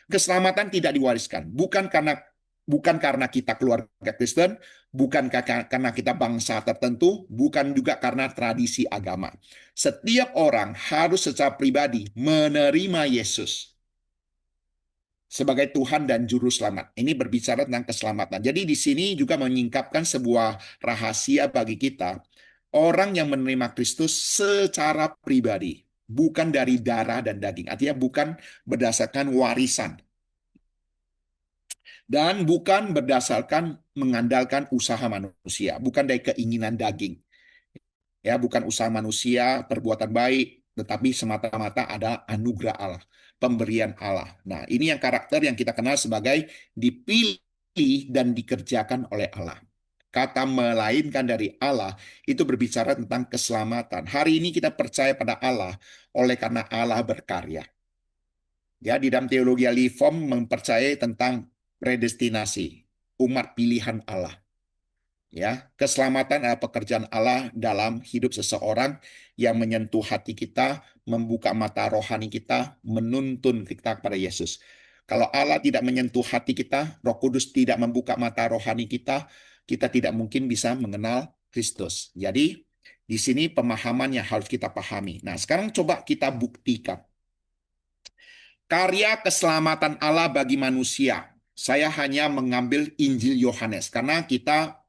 A: Keselamatan tidak diwariskan, bukan karena kita keluarga Kristen, bukan karena kita bangsa tertentu, bukan juga karena tradisi agama. Setiap orang harus secara pribadi menerima Yesus sebagai Tuhan dan Juru Selamat. Ini berbicara tentang keselamatan. Jadi di sini juga menyingkapkan sebuah rahasia bagi kita. Orang yang menerima Kristus secara pribadi, bukan dari darah dan daging. Artinya bukan berdasarkan warisan. Dan bukan berdasarkan mengandalkan usaha manusia. Bukan dari keinginan daging. Ya, bukan usaha manusia, perbuatan baik, tetapi semata-mata ada anugerah Allah, pemberian Allah. Nah, ini yang karakter yang kita kenal sebagai dipilih dan dikerjakan oleh Allah. Kata melainkan dari Allah itu berbicara tentang keselamatan. Hari ini kita percaya pada Allah oleh karena Allah berkarya. Ya, di dalam teologi Reform mempercayai tentang predestinasi, umat pilihan Allah. Ya, keselamatan adalah pekerjaan Allah dalam hidup seseorang yang menyentuh hati kita, membuka mata rohani kita, menuntun kita kepada Yesus. Kalau Allah tidak menyentuh hati kita, Roh Kudus tidak membuka mata rohani kita tidak mungkin bisa mengenal Kristus. Jadi, di sini pemahaman yang harus kita pahami. Nah, sekarang coba kita buktikan. Karya keselamatan Allah bagi manusia. Saya hanya mengambil Injil Yohanes karena kita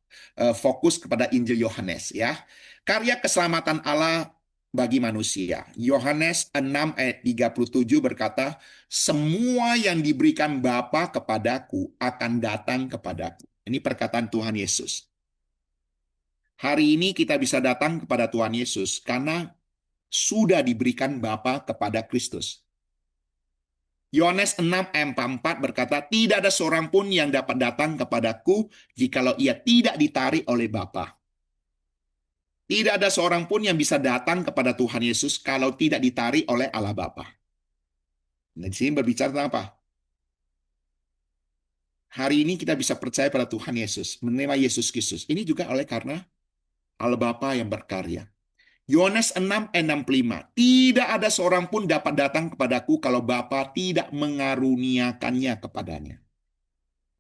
A: fokus kepada Injil Yohanes ya. Karya keselamatan Allah bagi manusia. Yohanes 6 ayat 37 berkata, "Semua yang diberikan Bapa kepadaku akan datang kepadaku." Ini perkataan Tuhan Yesus. Hari ini kita bisa datang kepada Tuhan Yesus karena sudah diberikan Bapa kepada Kristus. Yohanes 6 ayat 44 berkata, "Tidak ada seorang pun yang dapat datang kepadaku jikalau ia tidak ditarik oleh Bapa." Tidak ada seorang pun yang bisa datang kepada Tuhan Yesus kalau tidak ditarik oleh Allah Bapa. Nah, di sini berbicara tentang apa? Hari ini kita bisa percaya pada Tuhan Yesus, menerima Yesus Kristus. Ini juga oleh karena Allah Bapa yang berkarya. Yohanes 6 ayat 65. Tidak ada seorang pun dapat datang kepadaku kalau Bapa tidak mengaruniakannya kepadanya.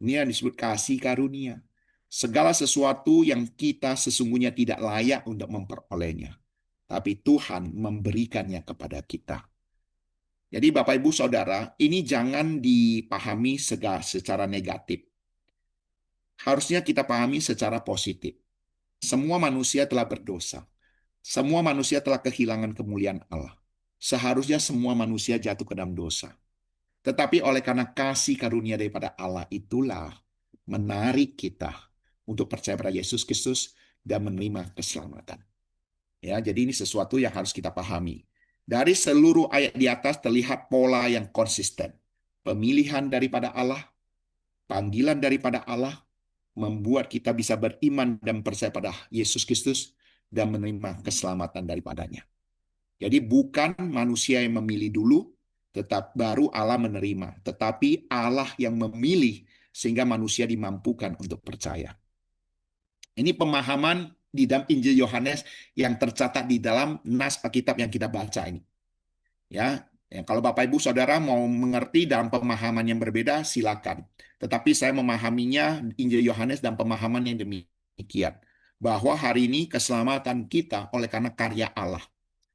A: Ini yang disebut kasih karunia. Segala sesuatu yang kita sesungguhnya tidak layak untuk memperolehnya. Tapi Tuhan memberikannya kepada kita. Jadi Bapak Ibu Saudara, ini jangan dipahami secara negatif. Harusnya kita pahami secara positif. Semua manusia telah berdosa. Semua manusia telah kehilangan kemuliaan Allah. Seharusnya semua manusia jatuh ke dalam dosa. Tetapi oleh karena kasih karunia daripada Allah itulah menarik kita untuk percaya pada Yesus Kristus dan menerima keselamatan. Ya, jadi ini sesuatu yang harus kita pahami. Dari seluruh ayat di atas terlihat pola yang konsisten. Pemilihan daripada Allah, panggilan daripada Allah, membuat kita bisa beriman dan percaya pada Yesus Kristus dan menerima keselamatan daripadanya. Jadi bukan manusia yang memilih dulu, tetap baru Allah menerima. Tetapi Allah yang memilih sehingga manusia dimampukan untuk percaya. Ini pemahaman di dalam Injil Yohanes yang tercatat di dalam nas Alkitab yang kita baca ini. Ya, kalau Bapak Ibu Saudara mau mengerti dalam pemahaman yang berbeda, silakan. Tetapi saya memahaminya Injil Yohanes dan pemahaman yang demikian. Bahwa hari ini keselamatan kita oleh karena karya Allah.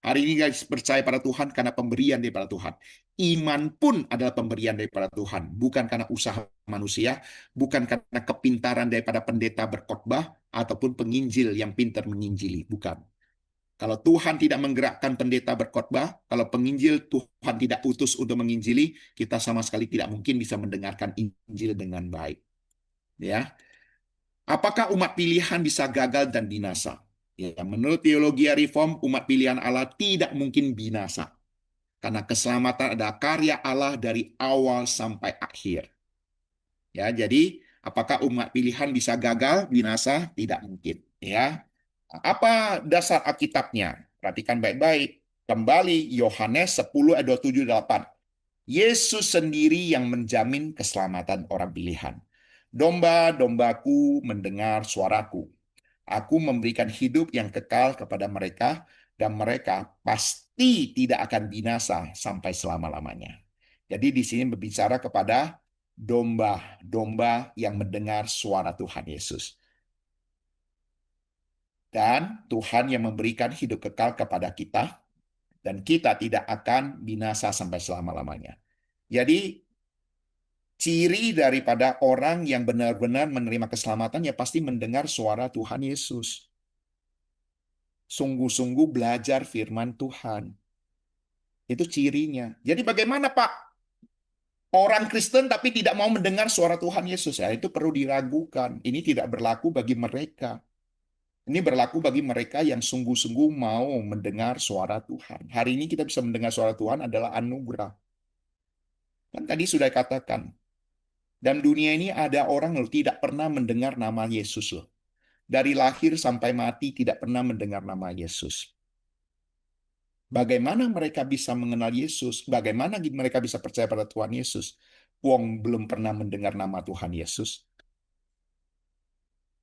A: Hari ini guys percaya pada Tuhan karena pemberian daripada Tuhan. Iman pun adalah pemberian daripada Tuhan, bukan karena usaha manusia, bukan karena kepintaran daripada pendeta berkhotbah ataupun penginjil yang pintar menginjili, bukan. Kalau Tuhan tidak menggerakkan pendeta berkhotbah, kalau penginjil Tuhan tidak utus untuk menginjili, kita sama sekali tidak mungkin bisa mendengarkan Injil dengan baik. Ya, apakah umat pilihan bisa gagal dan binasa? Ya, menurut teologi Reform, umat pilihan Allah tidak mungkin binasa. Karena keselamatan adalah karya Allah dari awal sampai akhir. Ya, jadi apakah umat pilihan bisa gagal, binasa? Tidak mungkin. Ya, apa dasar Alkitabnya? Perhatikan baik-baik. Kembali Yohanes 10 ayat 27-8. Yesus sendiri yang menjamin keselamatan orang pilihan. Domba-dombaku mendengar suaraku. Aku memberikan hidup yang kekal kepada mereka, dan mereka pasti tidak akan binasa sampai selama-lamanya. Jadi di sini berbicara kepada domba-domba yang mendengar suara Tuhan Yesus. Dan Tuhan yang memberikan hidup kekal kepada kita, dan kita tidak akan binasa sampai selama-lamanya. Jadi Ciri daripada orang yang benar-benar menerima keselamatan ya pasti mendengar suara Tuhan Yesus. Sungguh-sungguh belajar firman Tuhan. Itu cirinya. Jadi bagaimana Pak? Orang Kristen tapi tidak mau mendengar suara Tuhan Yesus. Ya, itu perlu diragukan. Ini tidak berlaku bagi mereka. Ini berlaku bagi mereka yang sungguh-sungguh mau mendengar suara Tuhan. Hari ini kita bisa mendengar suara Tuhan adalah anugerah. Kan tadi sudah katakan, dalam dunia ini ada orang yang tidak pernah mendengar nama Yesus loh. Dari lahir sampai mati tidak pernah mendengar nama Yesus. Bagaimana mereka bisa mengenal Yesus? Bagaimana mereka bisa percaya pada Tuhan Yesus? Wong belum pernah mendengar nama Tuhan Yesus.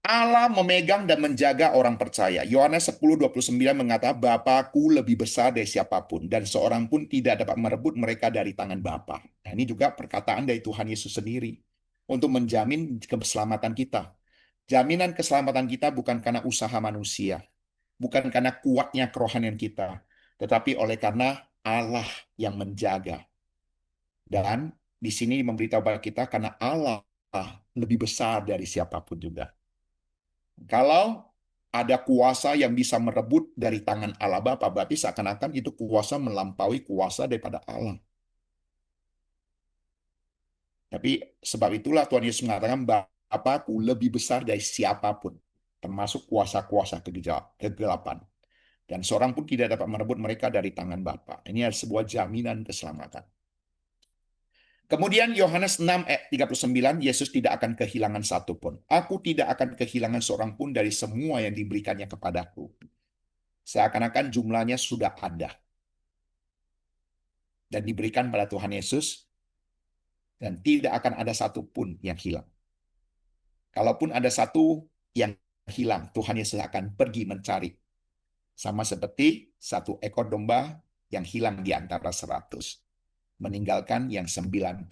A: Allah memegang dan menjaga orang percaya. Yohanes 10:29 mengatakan, Bapakku lebih besar dari siapapun, dan seorang pun tidak dapat merebut mereka dari tangan Bapa. Nah, ini juga perkataan dari Tuhan Yesus sendiri untuk menjamin keselamatan kita. Jaminan keselamatan kita bukan karena usaha manusia, bukan karena kuatnya kerohanian kita, tetapi oleh karena Allah yang menjaga. Dan di sini memberitahu kepada kita karena Allah lebih besar dari siapapun juga. Kalau ada kuasa yang bisa merebut dari tangan Allah Bapa, berarti seakan-akan itu kuasa melampaui kuasa daripada Allah. Tapi sebab itulah Tuhan Yesus mengatakan, Bapakku lebih besar dari siapapun, termasuk kuasa-kuasa kegelapan. Dan seorang pun tidak dapat merebut mereka dari tangan Bapa. Ini adalah sebuah jaminan keselamatan. Kemudian Yohanes 6 ayat 39, Yesus tidak akan kehilangan satu pun. Aku tidak akan kehilangan seorang pun dari semua yang diberikannya kepadaku. Seakan-akan jumlahnya sudah ada dan diberikan pada Tuhan Yesus, dan tidak akan ada satu pun yang hilang. Kalaupun ada satu yang hilang, Tuhan Yesus akan pergi mencari. Sama seperti satu ekor domba yang hilang di antara 100, meninggalkan yang 99.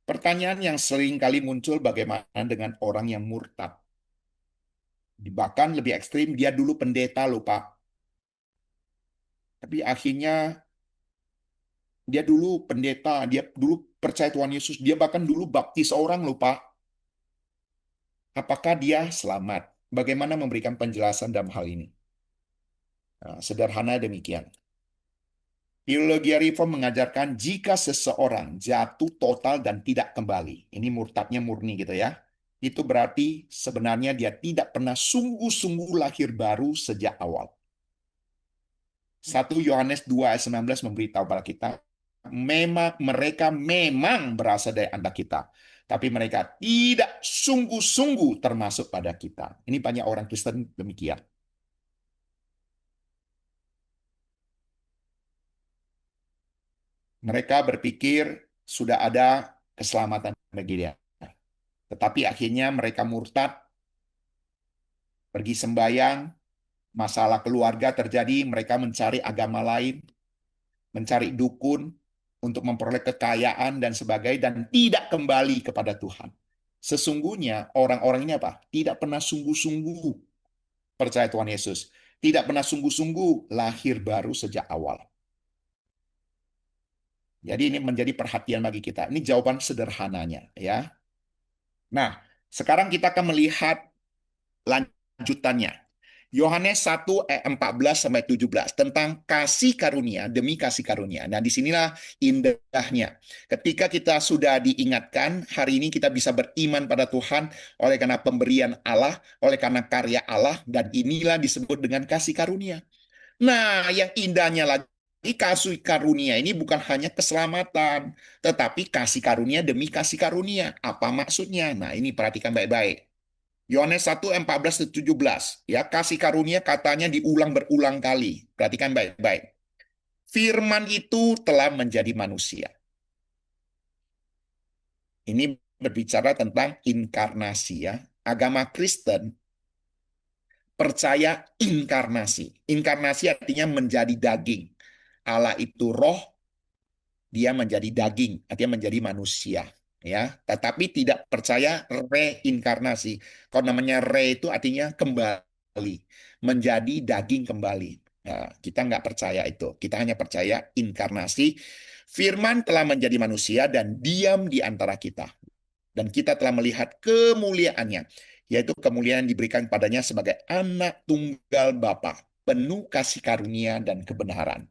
A: Pertanyaan yang sering kali muncul, bagaimana dengan orang yang murtad? Bahkan lebih ekstrim, dia dulu pendeta loh Pak. Tapi akhirnya dia dulu pendeta, dia dulu percaya Tuhan Yesus, dia bahkan dulu baptis orang loh Pak. Apakah dia selamat? Bagaimana memberikan penjelasan dalam hal ini? Nah, sederhana demikian. Teologi Reform mengajarkan jika seseorang jatuh total dan tidak kembali, ini murtadnya murni gitu ya, itu berarti sebenarnya dia tidak pernah sungguh-sungguh lahir baru sejak awal. 1 Yohanes 2 ayat 19 memberitahu pada kita, mereka memang berasal dari anak kita, tapi mereka tidak sungguh-sungguh termasuk pada kita. Ini banyak orang Kristen demikian. Mereka berpikir sudah ada keselamatan bagi dia. Tetapi akhirnya mereka murtad, pergi sembahyang, masalah keluarga terjadi, mereka mencari agama lain, mencari dukun untuk memperoleh kekayaan dan sebagainya, dan tidak kembali kepada Tuhan. Sesungguhnya orang-orang ini apa? Tidak pernah sungguh-sungguh percaya Tuhan Yesus. Tidak pernah sungguh-sungguh lahir baru sejak awal. Jadi ini menjadi perhatian bagi kita. Ini jawaban sederhananya, ya. Nah, sekarang kita akan melihat lanjutannya. Yohanes 1 ayat 14 sampai 17 tentang kasih karunia demi kasih karunia. Nah, disinilah indahnya. Ketika kita sudah diingatkan, hari ini kita bisa beriman pada Tuhan oleh karena pemberian Allah, oleh karena karya Allah, dan inilah disebut dengan kasih karunia. Nah, yang indahnya lagi, kasih karunia ini bukan hanya keselamatan, tetapi kasih karunia demi kasih karunia. Apa maksudnya? Nah, ini perhatikan baik-baik. Yohanes 1, 14-17. Ya, kasih karunia katanya diulang berulang kali. Perhatikan baik-baik. Firman itu telah menjadi manusia. Ini berbicara tentang inkarnasi ya. Agama Kristen percaya inkarnasi. Inkarnasi artinya menjadi daging. Allah itu roh, dia menjadi daging, artinya menjadi manusia. Ya, tetapi tidak percaya reinkarnasi. Kalau namanya re itu artinya kembali, menjadi daging kembali. Nah, kita nggak percaya itu. Kita hanya percaya inkarnasi. Firman telah menjadi manusia dan diam di antara kita. Dan kita telah melihat kemuliaannya, yaitu kemuliaan yang diberikan padanya sebagai anak tunggal Bapa, penuh kasih karunia dan kebenaran.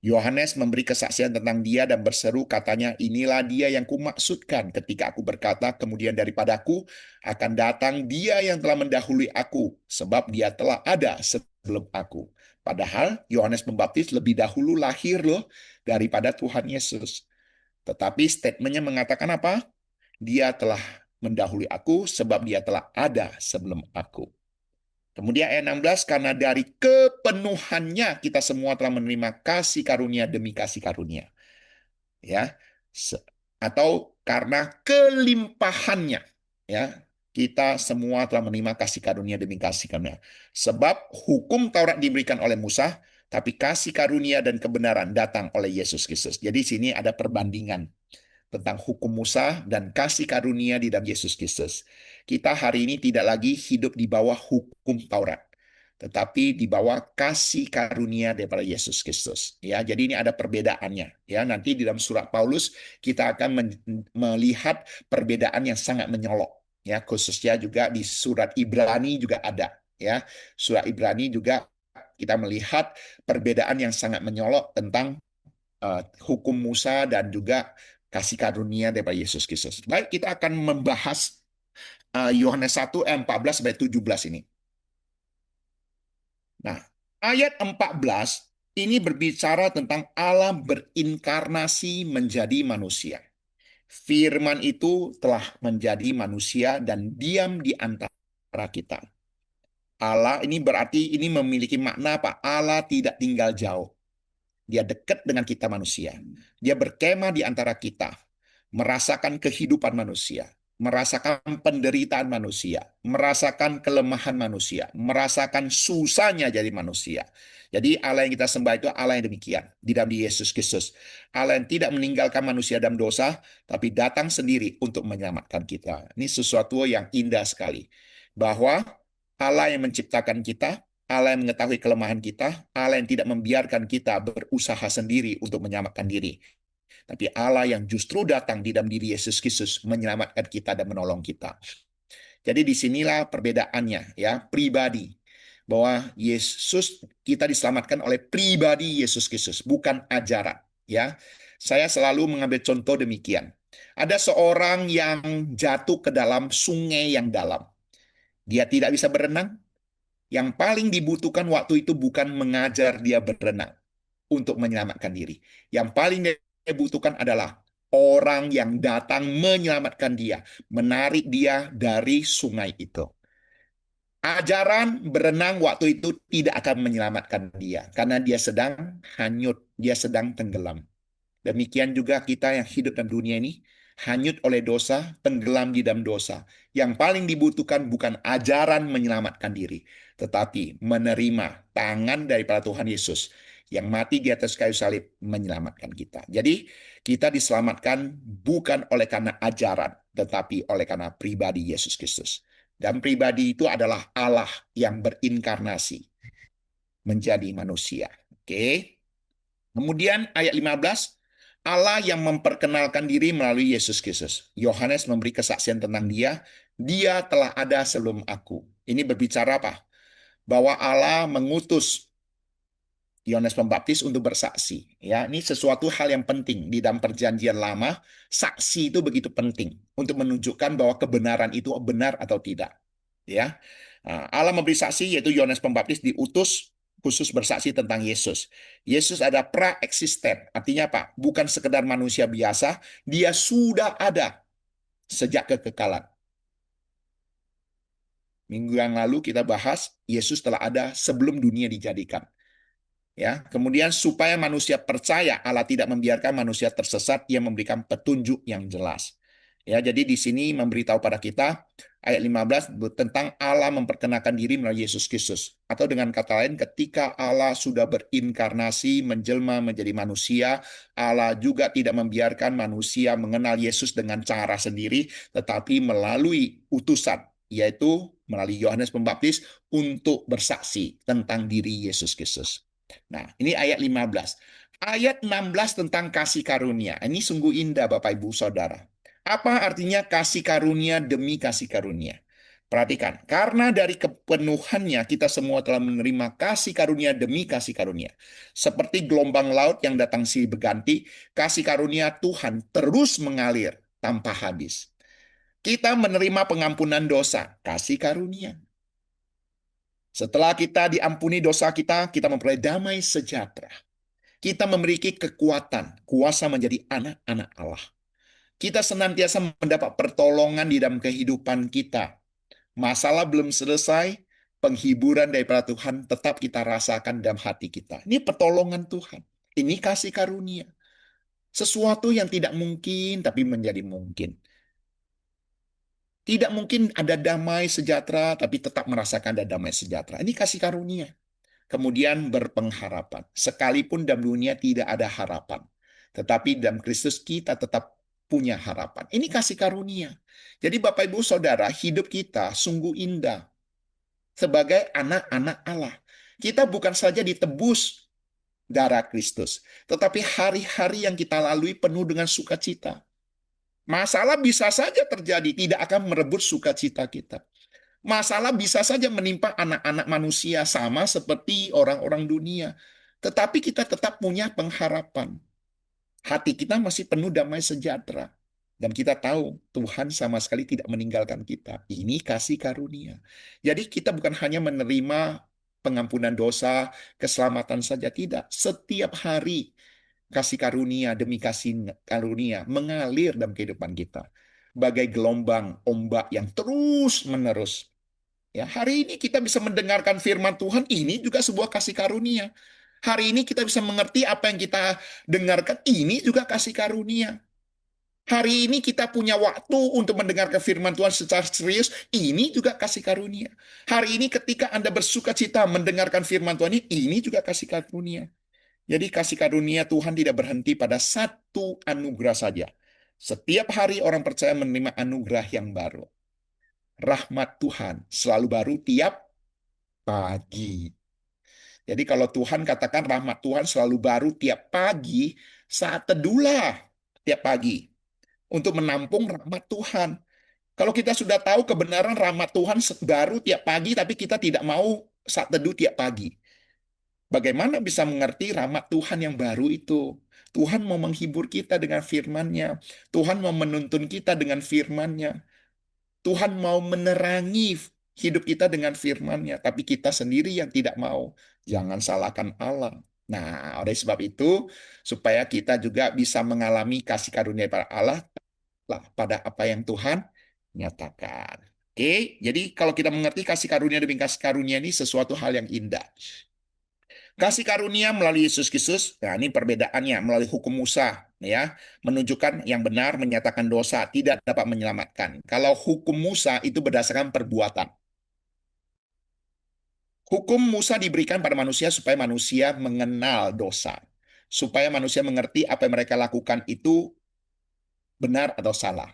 A: Yohanes memberi kesaksian tentang dia dan berseru katanya, inilah dia yang kumaksudkan ketika aku berkata, kemudian daripadaku akan datang dia yang telah mendahului aku, sebab dia telah ada sebelum aku. Padahal Yohanes Pembaptis lebih dahulu lahir loh daripada Tuhan Yesus. Tetapi statementnya mengatakan apa? Dia telah mendahului aku sebab dia telah ada sebelum aku. Kemudian ayat 16, karena dari kepenuhannya kita semua telah menerima kasih karunia demi kasih karunia. Ya. Atau karena kelimpahannya, ya, kita semua telah menerima kasih karunia demi kasih karunia. Sebab hukum Taurat diberikan oleh Musa, tapi kasih karunia dan kebenaran datang oleh Yesus Kristus. Jadi sini ada perbandingan tentang hukum Musa dan kasih karunia di dalam Yesus Kristus. Kita hari ini tidak lagi hidup di bawah hukum Taurat, tetapi di bawah kasih karunia daripada Yesus Kristus. Ya, jadi ini ada perbedaannya. Ya, nanti di dalam surat Paulus kita akan melihat perbedaan yang sangat menyolok. Ya, khususnya juga di surat Ibrani juga ada. Ya, surat Ibrani juga kita melihat perbedaan yang sangat menyolok tentang hukum Musa dan juga kasih karunia daripada Yesus Kristus. Baik, kita akan membahas Yohanes 1 ayat 14 sampai 17 ini. Nah, ayat 14 ini berbicara tentang Allah berinkarnasi menjadi manusia. Firman itu telah menjadi manusia dan diam di antara kita. Allah ini berarti ini memiliki makna apa? Allah tidak tinggal jauh. Dia dekat dengan kita manusia. Dia berkemah di antara kita, merasakan kehidupan manusia, merasakan penderitaan manusia, merasakan kelemahan manusia, merasakan susahnya jadi manusia. Jadi Allah yang kita sembah itu Allah yang demikian di dalam Yesus Kristus. Allah yang tidak meninggalkan manusia dalam dosa, tapi datang sendiri untuk menyelamatkan kita. Ini sesuatu yang indah sekali. Bahwa Allah yang menciptakan kita, Allah yang mengetahui kelemahan kita, Allah yang tidak membiarkan kita berusaha sendiri untuk menyelamatkan diri. Tapi Allah yang justru datang di dalam diri Yesus Kristus menyelamatkan kita dan menolong kita. Jadi disinilah perbedaannya, ya, pribadi. Bahwa Yesus, kita diselamatkan oleh pribadi Yesus Kristus, bukan ajaran. Ya, saya selalu mengambil contoh demikian. Ada seorang yang jatuh ke dalam sungai yang dalam. Dia tidak bisa berenang. Yang paling dibutuhkan waktu itu bukan mengajar dia berenang untuk menyelamatkan diri. Yang paling dia butuhkan adalah orang yang datang menyelamatkan dia, menarik dia dari sungai itu. Ajaran berenang waktu itu tidak akan menyelamatkan dia, karena dia sedang hanyut, dia sedang tenggelam. Demikian juga kita yang hidup dalam dunia ini, hanyut oleh dosa, tenggelam di dalam dosa. Yang paling dibutuhkan bukan ajaran menyelamatkan diri, tetapi menerima tangan daripada Tuhan Yesus yang mati di atas kayu salib menyelamatkan kita. Jadi kita diselamatkan bukan oleh karena ajaran, tetapi oleh karena pribadi Yesus Kristus. Dan pribadi itu adalah Allah yang berinkarnasi menjadi manusia. Oke. Kemudian ayat 15, Allah yang memperkenalkan diri melalui Yesus Kristus. Yohanes memberi kesaksian tentang dia, dia telah ada sebelum aku. Ini berbicara apa? Bahwa Allah mengutus Yohanes Pembaptis untuk bersaksi. Ya, ini sesuatu hal yang penting di dalam perjanjian lama. Saksi itu begitu penting untuk menunjukkan bahwa kebenaran itu benar atau tidak. Ya, Allah memberi saksi, yaitu Yohanes Pembaptis diutus khusus bersaksi tentang Yesus. Yesus ada pra-eksisten. Artinya apa? Bukan sekedar manusia biasa, dia sudah ada sejak kekekalan. Minggu yang lalu kita bahas Yesus telah ada sebelum dunia dijadikan. Ya, kemudian supaya manusia percaya, Allah tidak membiarkan manusia tersesat, Ia memberikan petunjuk yang jelas. Ya, jadi di sini memberitahu pada kita ayat 15 tentang Allah memperkenalkan diri melalui Yesus Kristus. Atau dengan kata lain, ketika Allah sudah berinkarnasi menjelma menjadi manusia, Allah juga tidak membiarkan manusia mengenal Yesus dengan cara sendiri, tetapi melalui utusan, yaitu melalui Yohanes Pembaptis untuk bersaksi tentang diri Yesus Kristus. Nah, ini ayat 15. Ayat 16 tentang kasih karunia. Ini sungguh indah Bapak Ibu Saudara. Apa artinya kasih karunia demi kasih karunia? Perhatikan, karena dari kepenuhannya kita semua telah menerima kasih karunia demi kasih karunia. Seperti gelombang laut yang datang silih berganti, kasih karunia Tuhan terus mengalir tanpa habis. Kita menerima pengampunan dosa, kasih karunia. Setelah kita diampuni dosa kita memperoleh damai sejahtera. Kita memiliki kekuatan, kuasa menjadi anak-anak Allah. Kita senantiasa mendapat pertolongan di dalam kehidupan kita. Masalah belum selesai, penghiburan daripada Tuhan tetap kita rasakan dalam hati kita. Ini pertolongan Tuhan. Ini kasih karunia. Sesuatu yang tidak mungkin, tapi menjadi mungkin. Tidak mungkin ada damai sejahtera, tapi tetap merasakan ada damai sejahtera. Ini kasih karunia. Kemudian berpengharapan. Sekalipun dalam dunia tidak ada harapan. Tetapi dalam Kristus kita tetap punya harapan. Ini kasih karunia. Jadi Bapak Ibu Saudara, hidup kita sungguh indah. Sebagai anak-anak Allah. Kita bukan saja ditebus darah Kristus. Tetapi hari-hari yang kita lalui penuh dengan sukacita. Masalah bisa saja terjadi, tidak akan merebut sukacita kita. Masalah bisa saja menimpa anak-anak manusia sama seperti orang-orang dunia. Tetapi kita tetap punya pengharapan. Hati kita masih penuh damai sejahtera. Dan kita tahu Tuhan sama sekali tidak meninggalkan kita. Ini kasih karunia. Jadi kita bukan hanya menerima pengampunan dosa, keselamatan saja. Tidak. Setiap hari kasih karunia demi kasih karunia mengalir dalam kehidupan kita. Bagai gelombang ombak yang terus-menerus. Ya, hari ini kita bisa mendengarkan firman Tuhan, ini juga sebuah kasih karunia. Hari ini kita bisa mengerti apa yang kita dengarkan, ini juga kasih karunia. Hari ini kita punya waktu untuk mendengarkan firman Tuhan secara serius, ini juga kasih karunia. Hari ini ketika Anda bersuka cita mendengarkan firman Tuhan ini juga kasih karunia. Jadi kasih karunia Tuhan tidak berhenti pada satu anugerah saja. Setiap hari orang percaya menerima anugerah yang baru. Rahmat Tuhan selalu baru tiap pagi. Jadi kalau Tuhan katakan rahmat Tuhan selalu baru tiap pagi, saat teduhlah tiap pagi untuk menampung rahmat Tuhan. Kalau kita sudah tahu kebenaran rahmat Tuhan baru tiap pagi, tapi kita tidak mau saat teduh tiap pagi. Bagaimana bisa mengerti rahmat Tuhan yang baru itu? Tuhan mau menghibur kita dengan firman-Nya. Tuhan mau menuntun kita dengan firman-Nya. Tuhan mau menerangi hidup kita dengan firman-Nya, tapi kita sendiri yang tidak mau. Jangan salahkan Allah. Nah, oleh sebab itu, supaya kita juga bisa mengalami kasih karunia para Allah lah pada apa yang Tuhan nyatakan. Oke, jadi kalau kita mengerti kasih karunia demi kasih karunia ini sesuatu hal yang indah. Kasih karunia melalui Yesus Kristus, nah ini perbedaannya melalui hukum Musa, ya, menunjukkan yang benar, menyatakan dosa, tidak dapat menyelamatkan. Kalau hukum Musa itu berdasarkan perbuatan. Hukum Musa diberikan pada manusia supaya manusia mengenal dosa, supaya manusia mengerti apa yang mereka lakukan itu benar atau salah,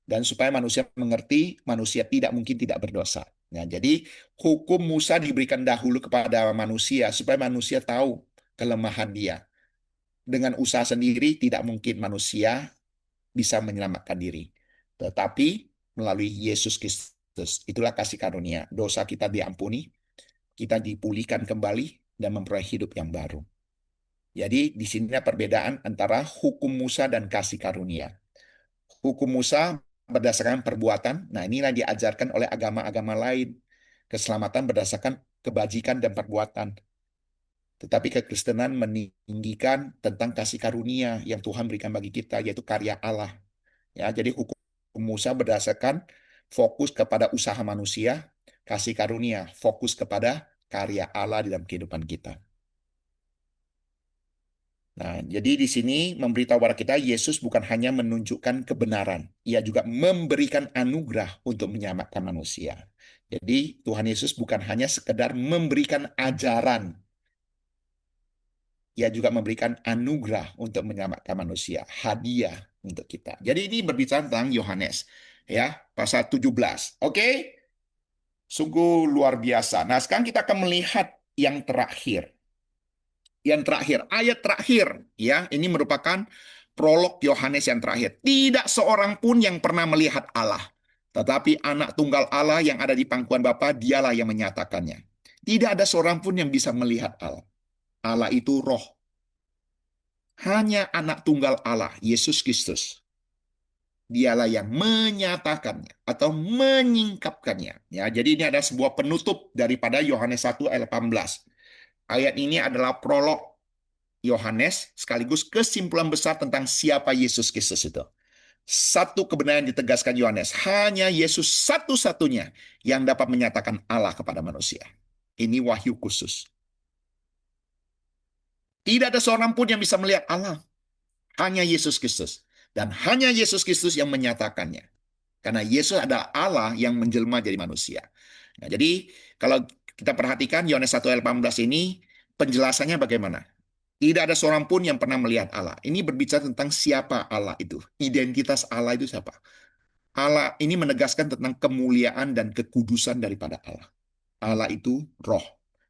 A: dan supaya manusia mengerti manusia tidak mungkin tidak berdosa. Nah, jadi hukum Musa diberikan dahulu kepada manusia supaya manusia tahu kelemahan dia. Dengan usaha sendiri tidak mungkin manusia bisa menyelamatkan diri. Tetapi melalui Yesus Kristus, itulah kasih karunia. Dosa kita diampuni, kita dipulihkan kembali dan memperoleh hidup yang baru. Jadi di sinilah perbedaan antara hukum Musa dan kasih karunia. Hukum Musa berdasarkan perbuatan. Nah, inilah diajarkan oleh agama-agama lain. Keselamatan berdasarkan kebajikan dan perbuatan. Tetapi kekristenan meninggikan tentang kasih karunia yang Tuhan berikan bagi kita, yaitu karya Allah. Ya, jadi hukum Musa berdasarkan fokus kepada usaha manusia, kasih karunia fokus kepada karya Allah di dalam kehidupan kita. Nah, jadi di sini memberitahu kepada kita Yesus bukan hanya menunjukkan kebenaran, ia juga memberikan anugerah untuk menyelamatkan manusia. Jadi Tuhan Yesus bukan hanya sekedar memberikan ajaran, ia juga memberikan anugerah untuk menyelamatkan manusia, hadiah untuk kita. Jadi ini berbicara tentang Yohanes, ya, pasal 17. Oke? Sungguh luar biasa. Nah, sekarang kita akan melihat yang terakhir. Yang terakhir, ayat terakhir, ya, ini merupakan prolog Yohanes yang terakhir. Tidak seorang pun yang pernah melihat Allah, tetapi anak tunggal Allah yang ada di pangkuan Bapa, dialah yang menyatakannya. Tidak ada seorang pun yang bisa melihat Allah. Allah itu roh. Hanya anak tunggal Allah, Yesus Kristus. Dialah yang menyatakannya atau menyingkapkannya. Ya, jadi ini ada sebuah penutup daripada Yohanes 1 ayat 18. Ayat ini adalah prolog Yohanes sekaligus kesimpulan besar tentang siapa Yesus Kristus itu. Satu kebenaran ditegaskan Yohanes, hanya Yesus satu-satunya yang dapat menyatakan Allah kepada manusia. Ini wahyu khusus. Tidak ada seorang pun yang bisa melihat Allah. Hanya Yesus Kristus. Dan hanya Yesus Kristus yang menyatakannya. Karena Yesus adalah Allah yang menjelma jadi manusia. Nah, jadi kalau kita perhatikan Yohanes 1 ayat 18 ini, penjelasannya bagaimana? Tidak ada seorang pun yang pernah melihat Allah. Ini berbicara tentang siapa Allah itu. Identitas Allah itu siapa? Allah ini menegaskan tentang kemuliaan dan kekudusan daripada Allah. Allah itu roh.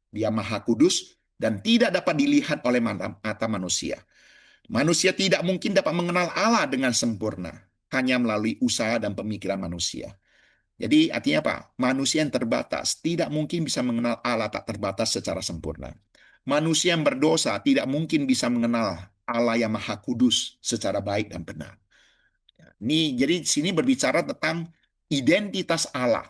A: Dia maha kudus dan tidak dapat dilihat oleh mata manusia. Manusia tidak mungkin dapat mengenal Allah dengan sempurna, hanya melalui usaha dan pemikiran manusia. Jadi artinya apa? Manusia yang terbatas tidak mungkin bisa mengenal Allah tak terbatas secara sempurna. Manusia yang berdosa tidak mungkin bisa mengenal Allah yang maha kudus secara baik dan benar. Jadi sini berbicara tentang identitas Allah.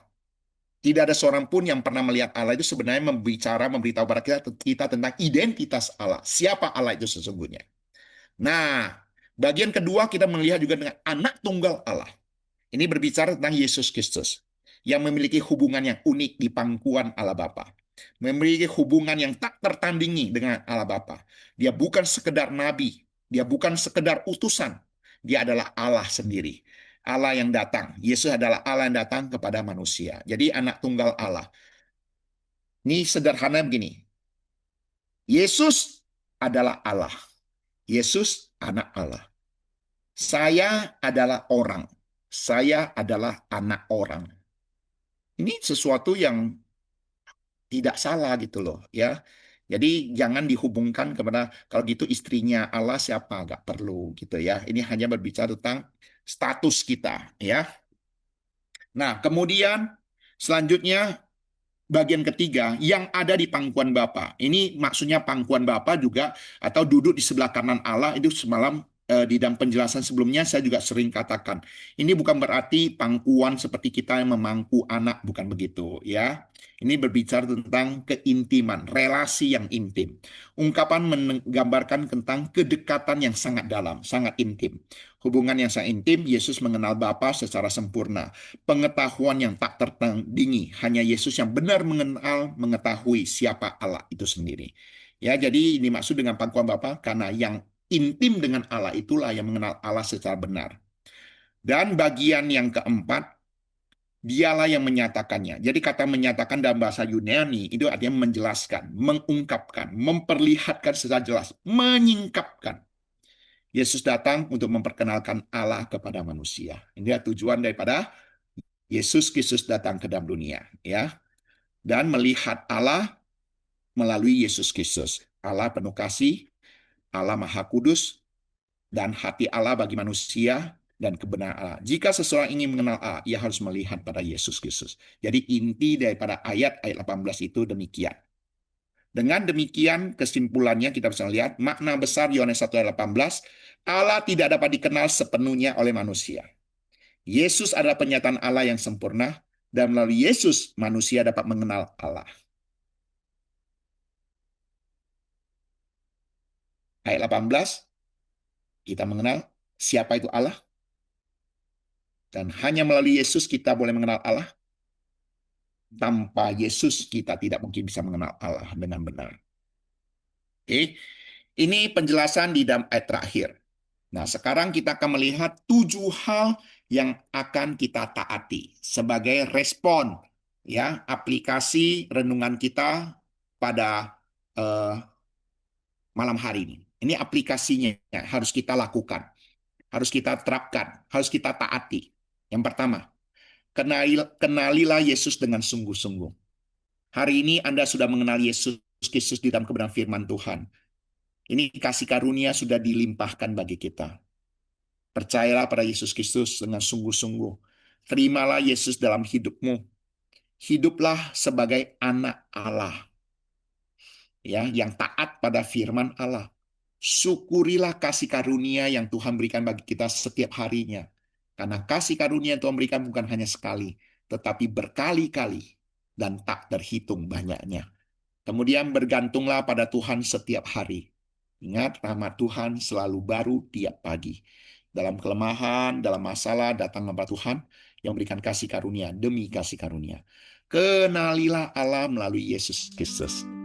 A: Tidak ada seorang pun yang pernah melihat Allah itu sebenarnya memberitahu pada kita tentang identitas Allah. Siapa Allah itu sesungguhnya. Nah, bagian kedua kita melihat juga dengan anak tunggal Allah. Ini berbicara tentang Yesus Kristus yang memiliki hubungan yang unik di pangkuan Allah Bapa. Memiliki hubungan yang tak tertandingi dengan Allah Bapa. Dia bukan sekedar nabi, dia bukan sekedar utusan. Dia adalah Allah sendiri. Allah yang datang. Yesus adalah Allah yang datang kepada manusia. Jadi anak tunggal Allah. Ini sederhana begini. Yesus adalah Allah. Yesus anak Allah. Saya adalah orang. Saya adalah anak orang. Ini sesuatu yang tidak salah gitu loh, ya. Jadi jangan dihubungkan kepada kalau gitu istrinya Allah siapa, nggak perlu gitu ya. Ini hanya berbicara tentang status kita, ya. Nah, kemudian selanjutnya bagian ketiga yang ada di pangkuan Bapa. Ini maksudnya pangkuan Bapa juga atau duduk di sebelah kanan Allah itu semalam di dalam penjelasan sebelumnya saya juga sering katakan. Ini bukan berarti pangkuan seperti kita yang memangku anak, bukan begitu ya. Ini berbicara tentang keintiman, relasi yang intim. Ungkapan menggambarkan tentang kedekatan yang sangat dalam, sangat intim. Hubungan yang sangat intim, Yesus mengenal Bapa secara sempurna. Pengetahuan yang tak tertandingi, hanya Yesus yang benar mengenal, mengetahui siapa Allah itu sendiri. Ya, jadi ini maksud dengan pangkuan Bapa karena yang intim dengan Allah itulah yang mengenal Allah secara benar. Dan bagian yang keempat, dialah yang menyatakannya. Jadi kata menyatakan dalam bahasa Yunani itu artinya menjelaskan, mengungkapkan, memperlihatkan secara jelas, menyingkapkan. Yesus datang untuk memperkenalkan Allah kepada manusia. Ini adalah tujuan daripada Yesus Kristus datang ke dalam dunia, ya. Dan melihat Allah melalui Yesus Kristus. Allah penuh kasih, Allah Maha Kudus, dan hati Allah bagi manusia dan kebenaran Allah. Jika seseorang ingin mengenal Allah, ia harus melihat pada Yesus Kristus. Jadi inti daripada ayat 18 itu demikian. Dengan demikian kesimpulannya kita bisa lihat makna besar Yohanes 1 ayat 18, Allah tidak dapat dikenal sepenuhnya oleh manusia. Yesus adalah penyataan Allah yang sempurna dan melalui Yesus manusia dapat mengenal Allah. Ayat 18, kita mengenal siapa itu Allah. Dan hanya melalui Yesus kita boleh mengenal Allah. Tanpa Yesus kita tidak mungkin bisa mengenal Allah dengan benar. Oke, ini penjelasan di dalam ayat terakhir. Nah, sekarang kita akan melihat 7 hal yang akan kita taati sebagai respon ya aplikasi renungan kita pada malam hari ini. Ini aplikasinya harus kita lakukan, harus kita terapkan, harus kita taati. Yang pertama, kenalilah Yesus dengan sungguh-sungguh. Hari ini Anda sudah mengenal Yesus Kristus di dalam kebenaran firman Tuhan. Ini kasih karunia sudah dilimpahkan bagi kita. Percayalah pada Yesus Kristus dengan sungguh-sungguh. Terimalah Yesus dalam hidupmu. Hiduplah sebagai anak Allah, ya, yang taat pada firman Allah. Syukurilah kasih karunia yang Tuhan berikan bagi kita setiap harinya. Karena kasih karunia yang Tuhan berikan bukan hanya sekali, tetapi berkali-kali dan tak terhitung banyaknya. Kemudian bergantunglah pada Tuhan setiap hari. Ingat, rahmat Tuhan selalu baru tiap pagi. Dalam kelemahan, dalam masalah, datang kepada Tuhan yang berikan kasih karunia demi kasih karunia. Kenalilah Allah melalui Yesus Kristus.